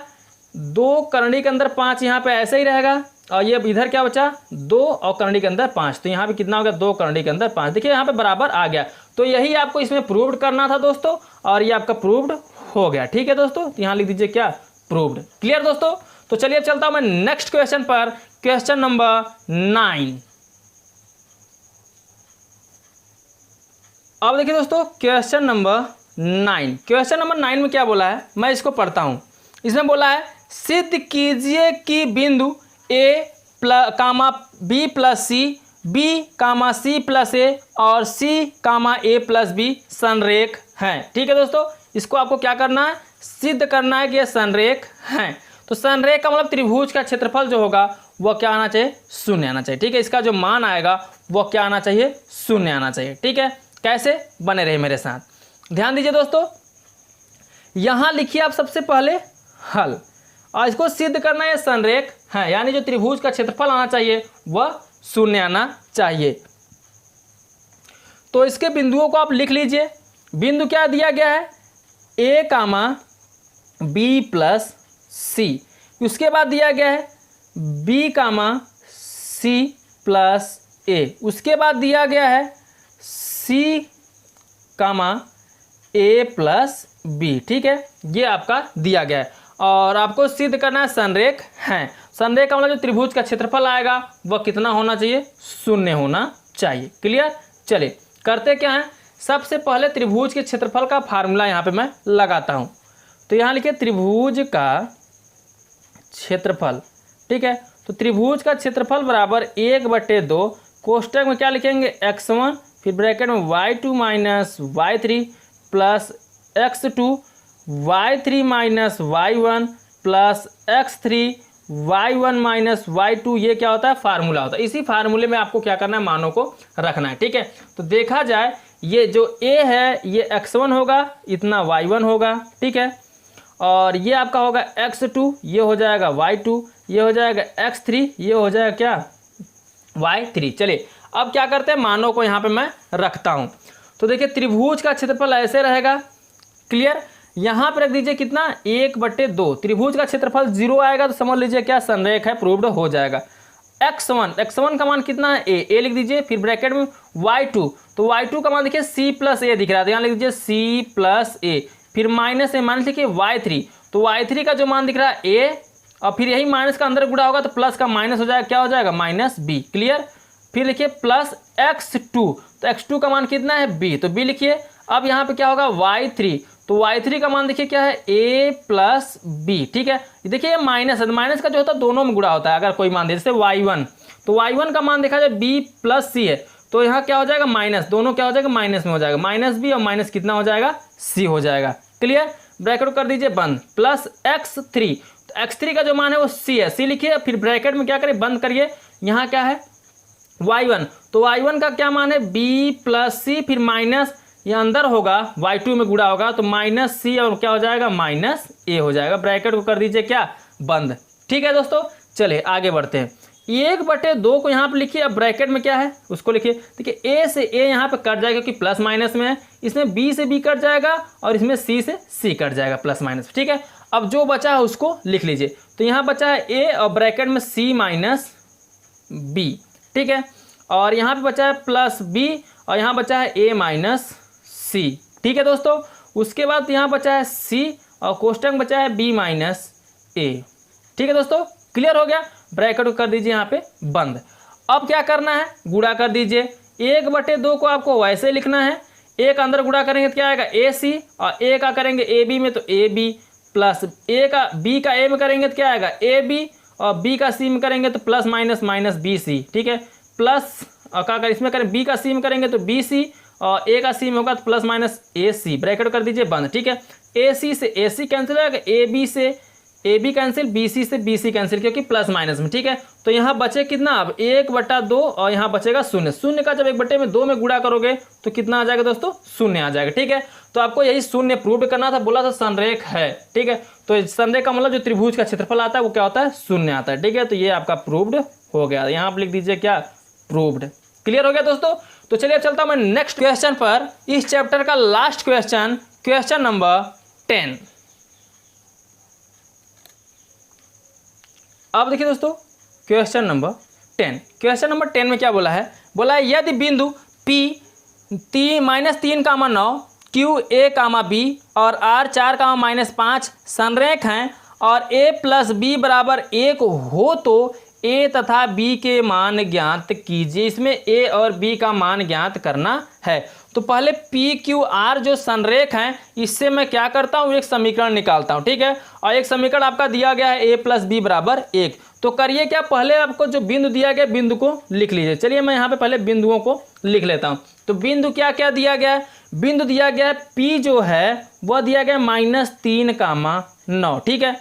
2 करंडी के अंदर 5 यहाँ पे ऐसे ही रहेगा, और ये इधर क्या बचा 2 और करंडी के अंदर 5, तो यहाँ पे कितना हो गया 2 करंडी के अंदर 5, देखिए यहाँ पे बराबर आ गया। तो यही आपको इसमें प्रूव्ड करना था दोस्तों, और ये आपका प्रूव्ड हो गया। ठीक है दोस्तों, यहाँ लिख दीजिए क्या, प्रूव्ड। क्लियर दोस्तों, तो चलिए अब चलता हूं मैं नेक्स्ट क्वेश्चन पर, क्वेश्चन नंबर 9। अब देखिए दोस्तों क्वेश्चन नंबर 9, क्वेश्चन नंबर 9 में क्या बोला है, मैं इसको पढ़ता हूं। इसमें बोला है सिद्ध कीजिए कि बिंदु A comma B plus C, B comma C plus A और C comma A plus B संरेख हैं। ठीक है दोस्तों, इसको आपको क्या करना है, सिद्ध करना है कि ये संरेख हैं। तो संरेख का मतलब त्रिभुज का क्षेत्रफल जो होगा वह क्या आना चाहिए, 0 आना चाहिए। ठीक है, इसका जो मान आएगा वह क्या आना चाहिए, 0 आना चाहिए। ठीक है, कैसे, बने रहे मेरे साथ, ध्यान दीजिए दोस्तों। यहाँ लिखिए आप सबसे पहले हल, और इसको सिद्ध करना है संरेख है, यानी जो त्रिभुज का क्षेत्रफल आना चाहिए वह 0 आना चाहिए। तो इसके बिंदुओं को आप लिख लीजिए। बिंदु क्या दिया गया है, A comma B plus C, उसके बाद दिया गया है B comma C plus A, उसके बाद दिया गया है C comma A plus B। ठीक है, ये आपका दिया गया है, और आपको सिद्ध करना है संरेख हैं। संरेख का मतलब जो त्रिभुज का क्षेत्रफल आएगा वह कितना होना चाहिए, 0 होना चाहिए। क्लियर, चलिए करते क्या है, सबसे पहले त्रिभुज के क्षेत्रफल का फार्मूला यहाँ पे मैं लगाता हूँ। तो यहाँ लिखिए त्रिभुज का क्षेत्रफल। ठीक है, तो त्रिभुज का क्षेत्रफल बराबर 1/2, कोष्टक में क्या लिखेंगे x1, फिर ब्रैकेट में y2 minus y3 plus x2 y3 minus y1 plus x3 y1 minus y2, ये क्या होता है, फार्मूला होता है। इसी फार्मूले में आपको क्या करना है, मानों को रखना है। ठीक है, तो देखा जाए ये जो a है ये x1 होगा, इतना y1 होगा। ठीक है, और ये आपका होगा x2, ये हो जाएगा y2, ये हो जाएगा x3, ये हो जाएगा क्या y3। चलिए अब क्या करते हैं, मानों को यहाँ पे मैं रखता हूँ। तो देखिए त्रिभुज का क्षेत्रफल ऐसे रहेगा। क्लियर, यहाँ पर रख दीजिए कितना, 1/2, त्रिभुज का क्षेत्रफल 0 आएगा तो समझ लीजिए क्या संरेख है, प्रूव्ड हो जाएगा। x1 का मान कितना है, a लिख दीजिए, फिर ब्रैकेट में y2, तो y2 का मान देखिए c प्लस a दिख रहा है, तो यहाँ लिख दीजिए c प्लस a, फिर माइनस a, माइनस लिखिए y3, तो y3 का जो मान दिख रहा है a, और फिर यही माइनस का अंदर गुणा होगा तो प्लस का माइनस हो जाएगा, क्या हो जाएगा -b। क्लियर, फिर लिखिए प्लस x2, तो x2 का मान कितना है b, तो b लिखिए। अब यहाँ पे क्या होगा y3, तो y3 का मान देखिए क्या है a प्लस b। ठीक है, देखिए ये माइनस है, तो माइनस का जो होता है दोनों में गुणा होता है। अगर कोई मान दे जैसे y1, तो y1 का मान देखा जाए b प्लस c है, तो यहाँ क्या हो जाएगा माइनस, दोनों क्या हो जाएगा माइनस में हो जाएगा, -b और माइनस कितना हो जाएगा c हो जाएगा। क्लियर, ब्रैकेट कर दीजिए बंद, प्लस x3, तो x3 का जो मान है वो c है, c लिखिए, फिर ब्रैकेट में क्या करिए बंद करिए, यहाँ क्या है y1, तो y1 का क्या मान है b प्लस c, फिर माइनस ये अंदर होगा y2 में गुणा होगा तो -c और क्या हो जाएगा -a हो जाएगा। ब्रैकेट को कर दीजिए क्या बंद। ठीक है दोस्तों, चलिए आगे बढ़ते हैं। 1/2 को यहाँ पे लिखिए, अब ब्रैकेट में क्या है उसको लिखिए। देखिए a से a यहाँ पे कट जाएगा क्योंकि प्लस माइनस में है, इसमें b से b कट जाएगा और इसमें c से c कट जाएगा प्लस माइनस। ठीक है, अब जो बचा है उसको लिख लीजिए। तो यहाँ बचा है a और ब्रैकेट में c माइनस b। ठीक है, और यहाँ पे बचा है प्लस b और यहाँ बचा है a माइनस c। ठीक है दोस्तों, उसके बाद यहाँ बचा है c और कोष्टक में बचा है b माइनस a। ठीक है दोस्तों, क्लियर हो गया। ब्रैकेट को कर दीजिए यहाँ पे बंद। अब क्या करना है, गुणा कर दीजिए। 1/2 को आपको वैसे लिखना है, एक अंदर गुणा करेंगे तो क्या आएगा ac, और a का करेंगे ab में तो ab, प्लस a का b का a में करेंगे तो क्या आएगा ab, और b का c में करेंगे तो प्लस माइनस -bc। ठीक है, प्लस क्या करें इसमें करें बी का सी में करेंगे तो बी सी और ए का सी में होगा तो प्लस माइनस ए सी, ब्रैकेट कर दीजिए बंद। ठीक है, ए सी से ए सी कैंसिल हो जाएगा, ए बी से A B cancel, B C से बी सी कैंसिल क्योंकि प्लस माइनस में। ठीक है, तो यहाँ बचे कितना अब 1/2 और यहाँ बचेगा शून्य। शून्य का जब 1/2 में गुणा करोगे तो कितना आ जाएगा दोस्तों, शून्य आ जाएगा। ठीक है, तो आपको यही शून्य प्रूव करना था, बोला था संरेख है। ठीक है, तो संरेख का मतलब जो त्रिभुज का क्षेत्रफल आता है वो क्या होता है, शून्य आता है। ठीक है, तो ये आपका प्रूव्ड हो गया, यहाँ आप लिख दीजिए क्या, प्रूव्ड। क्लियर हो गया दोस्तों। तो चलिए अब चलता हूं मैं नेक्स्ट क्वेश्चन पर, इस चैप्टर का लास्ट क्वेश्चन, क्वेश्चन नंबर 10। अब देखिए दोस्तों क्वेश्चन नंबर 10। क्वेश्चन नंबर 10 में क्या बोला है, बोला है यदि बिंदु P -3,9 Q A, B और R 4, -5 संरेख हैं और A + B = 1 हो तो A तथा B के मान ज्ञात कीजिए। इसमें A और B का मान ज्ञात करना है। तो पहले PQR जो संरेख हैं इससे मैं क्या करता हूँ, एक समीकरण निकालता हूँ। ठीक है, और एक समीकरण आपका दिया गया है A + B = 1। तो करिए क्या, पहले आपको जो बिंदु दिया गया बिंदु को लिख लीजिए। चलिए मैं यहाँ पे पहले बिंदुओं को लिख लेता हूँ। तो बिंदु क्या क्या दिया गया है, बिंदु दिया गया है P जो है वह दिया गया -3,9। ठीक है,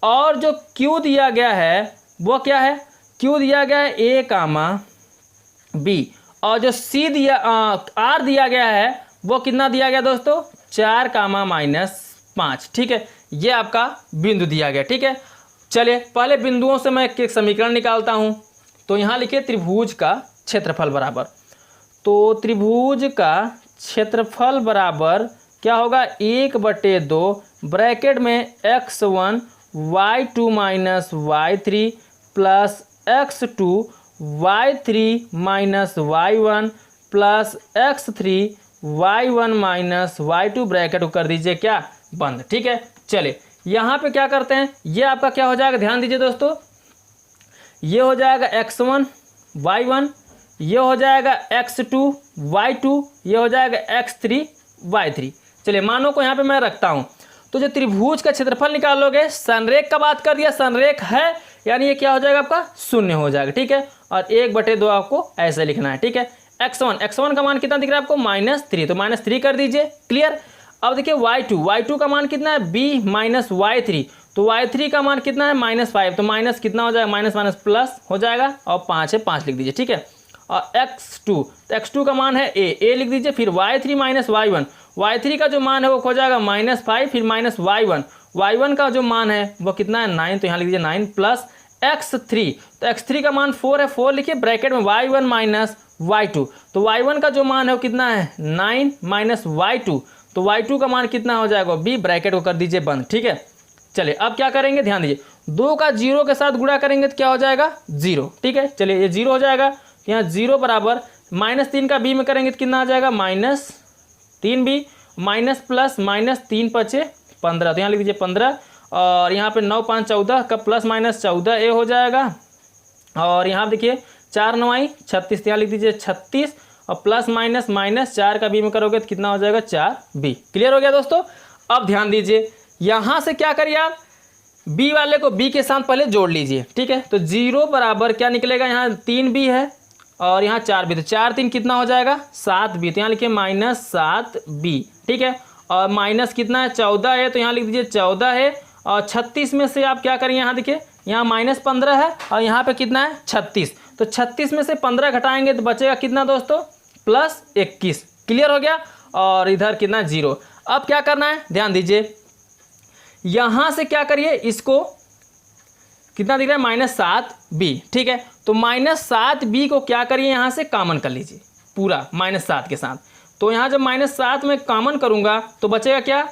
और जो Q दिया गया है वो क्या है, Q दिया गया है A, B और जो C दिया R दिया गया है वो कितना दिया गया दोस्तों, 4, -5। ठीक है, ये आपका बिंदु दिया गया। ठीक है, चलिए पहले बिंदुओं से मैं एक समीकरण निकालता हूँ। तो यहाँ लिखिए त्रिभुज का क्षेत्रफल बराबर, तो त्रिभुज का क्षेत्रफल बराबर क्या होगा, 1/2 ब्रैकेट में x1 y2 - y3 plus x2 y3 - y1 plus x3 y1 - y2 bracket को कर दीजिए क्या, बंद। ठीक है, चलिए यहाँ पे क्या करते हैं, ये आपका क्या हो जाएगा, ध्यान दीजिए दोस्तों, ये हो जाएगा x1 y1, ये हो जाएगा x2 y2, ये हो जाएगा x3 y3। चलिए मानों को यहाँ पे मैं रखता हूँ। तो जो त्रिभुज का क्षेत्रफल निकालोगे, संरेख का बात कर दिया, संरेख है यानी ये क्या हो जाएगा आपका, शून्य हो जाएगा। ठीक है, और 1/2 आपको ऐसे लिखना है। ठीक है, x1 का मान कितना दिख रहा है आपको, -3, तो -3 कर दीजिए। क्लियर। अब देखिए y2 का मान कितना है, b - y3, तो y3 का मान कितना है, -5, तो माइनस कितना हो जाएगा, माइनस प्लस हो जाएगा और 5 है, 5 लिख दीजिए। ठीक है, और x2, तो x2 का मान है a लिख दीजिए। फिर y3 - y1, y3 का जो मान है वो हो जाएगा -5, फिर -y1 का जो मान है वो कितना है, 9, तो यहाँ लिख दीजिए 9 प्लस x3, तो x3 का मान 4 है, 4 लिखिए ब्रैकेट में y1 - y2, तो y1 का जो मान है वो कितना है, 9 - y2, तो y2 का मान कितना हो जाएगा, b, ब्रैकेट को कर दीजिए बंद। ठीक है, चलिए अब क्या करेंगे, ध्यान दीजिए, 2 का 0 के साथ गुणा करेंगे तो क्या हो जाएगा, 0। ठीक है, चलिए ये 0 हो जाएगा, यहाँ 0 बराबर -3 का b में करेंगे तो कितना आ जाएगा, -3b माइनस प्लस -3 × 15, तो यहाँ लिख दीजिए 15, और यहाँ पे 9 × 5 = 14 का प्लस माइनस 14a हो जाएगा, और यहाँ देखिए 4 × 9 = 36, तो यहाँ लिख दीजिए 36, और प्लस माइनस -4 का b में करोगे तो कितना हो जाएगा, 4b। क्लियर हो गया दोस्तों। अब ध्यान दीजिए, यहाँ से क्या करिए आप, b वाले को b के साथ पहले जोड़ लीजिए। ठीक है, तो 0 बराबर क्या निकलेगा, यहाँ 3b है और यहाँ 4b, तो 4 3 कितना हो जाएगा, 7b, तो यहाँ लिखिए -7b। ठीक है, और माइनस कितना है, 14 है, तो यहाँ लिख दीजिए 14 है, और 36 में से आप क्या करेंगे, यहाँ देखिए यहाँ -15 है और यहाँ पे कितना है, 36, तो 36 में से 15 घटाएंगे तो बचेगा कितना दोस्तों, +21। क्लियर हो गया, और इधर कितना, 0। अब क्या करना है, ध्यान दीजिए, यहाँ से क्या करिए, इसको कितना दिख रहा है, -7b। ठीक है, तो -7b को क्या करिए, यहाँ से कॉमन कर लीजिए पूरा -7 के साथ, तो यहाँ जब -7 में कॉमन करूँगा तो बचेगा क्या,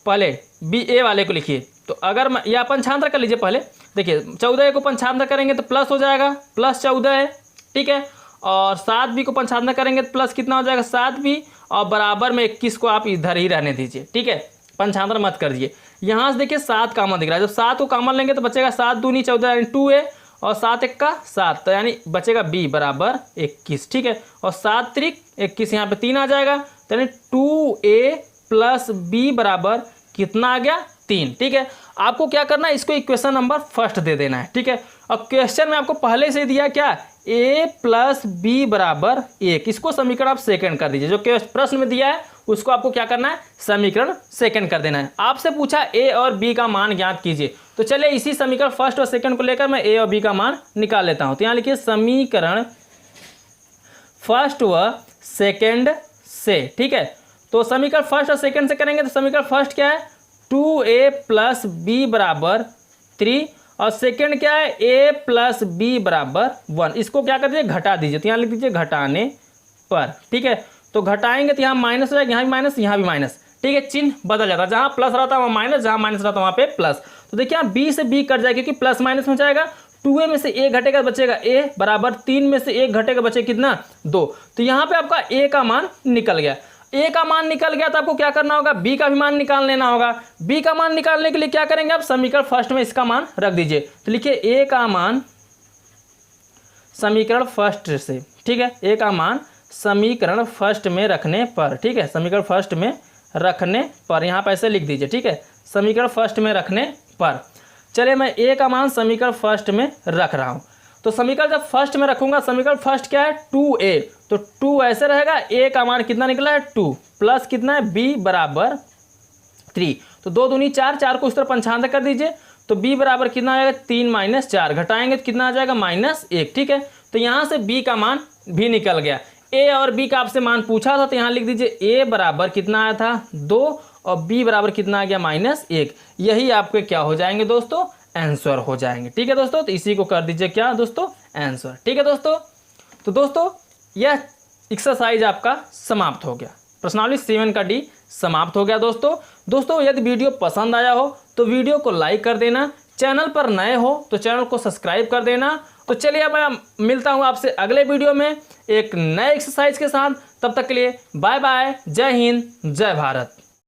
पहले b a वाले को लिखिए, तो अगर मैं या पंचांतर कर लीजिए पहले, देखिए 14 को पंचांतर करेंगे तो प्लस हो जाएगा, +14 है। ठीक है, और 7b को पंचांतर करेंगे तो प्लस कितना हो जाएगा, 7b, और बराबर में 21 को आप इधर ही रहने दीजिए। ठीक है, पंचांतर मत कर दीजिए। यहाँ से देखिए 7 कॉमन दिख रहा है, जब 7 को कॉमन लेंगे तो बचेगा 7 दूनी 14 यानी 2a, और 7 1 का 7, तो यानी बचेगा b बराबर 21। ठीक है, और 7 3 21, यहाँ पे 3 आ जाएगा, तो यानी 2a + b बराबर कितना आ गया, 3। ठीक है, आपको क्या करना है, इसको इक्वेशन नंबर फर्स्ट दे देना है। ठीक है, और क्वेश्चन में आपको पहले से दिया क्या, a प्लस बी बराबर 1, इसको समीकरण आप सेकंड कर दीजिए। जो कि प्रश्न में दिया है उसको आपको क्या करना है, समीकरण सेकंड कर देना है। आपसे पूछा a और b का मान ज्ञात कीजिए, तो चलिए इसी समीकरण फर्स्ट और सेकंड को लेकर मैं a और b का मान निकाल लेता हूं। तो यहाँ लिखिए समीकरण फर्स्ट व सेकंड से, ठीक है। तो समीकरण फर्स्ट और सेकंड से करेंगे तो समीकरण फर्स्ट क्या है, 2a प्लस बी बराबर 3 और सेकंड क्या है, a प्लस बी बराबर 1। इसको क्या कर दीजिए, घटा दीजिए। तो यहाँ लिख दीजिए घटाने पर, ठीक है। तो घटाएंगे तो यहाँ माइनस हो जाएगा, यहाँ भी माइनस, यहाँ भी माइनस, ठीक है। चिन्ह बदल जाता है, जहाँ प्लस रहता है वहाँ माइनस, जहाँ माइनस रहता है वहाँ पे प्लस। तो देखिए यहाँ b से b कट जाएगा क्योंकि प्लस माइनस में जाएगा। 2a में से a घटेगा बचेगा a बराबर 3 में से 1 घटेगा बचे कितना, 2। तो यहाँ पे आपका a का मान निकल गया। a का मान निकल गया तो आपको क्या करना होगा, b का भी मान निकाल लेना होगा। b का मान निकालने के लिए क्या करेंगे आप, समीकरण फर्स्ट में इसका मान रख दीजिए। तो लिखिए a का मान समीकरण फर्स्ट से, ठीक है। a का मान समीकरण फर्स्ट में रखने पर, ठीक है, समीकरण फर्स्ट में रखने पर यहाँ पर ऐसे लिख दीजिए, ठीक है, समीकरण फर्स्ट में रखने पर। चलिए मैं a का मान समीकरण फर्स्ट में रख रहा हूँ। तो समीकरण जब फर्स्ट में रखूंगा, समीकरण फर्स्ट क्या है, 2a, तो 2 ऐसे रहेगा, a का मान कितना निकला है 2 प्लस कितना है b बराबर 3। तो 2 दूनी 4, 4 को इस तरह पंचांतर कर दीजिए। तो b बराबर कितना आ जाएगा, 3 माइनस 4, घटाएंगे तो कितना आ जाएगा, -1, ठीक है। तो यहाँ से b का मान भी निकल गया। a और b का आपसे मान पूछा था तो यहाँ लिख दीजिए a बराबर कितना आया था 2 और b बराबर कितना आ गया -1। यही आपके क्या हो जाएंगे दोस्तों, आंसर हो जाएंगे, ठीक है दोस्तों। तो इसी को कर दीजिए क्या दोस्तों, आंसर, ठीक है दोस्तों। तो दोस्तों यह एक्सरसाइज आपका समाप्त हो गया, प्रश्नावली 7 का डी समाप्त हो गया दोस्तों यदि वीडियो पसंद आया हो तो वीडियो को लाइक कर देना, चैनल पर नए हो तो चैनल को सब्सक्राइब कर देना। तो चलिए अब मैं मिलता हूँ आपसे अगले वीडियो में एक नए एक्सरसाइज के साथ। तब तक के लिए बाय बाय, जय हिंद, जय भारत।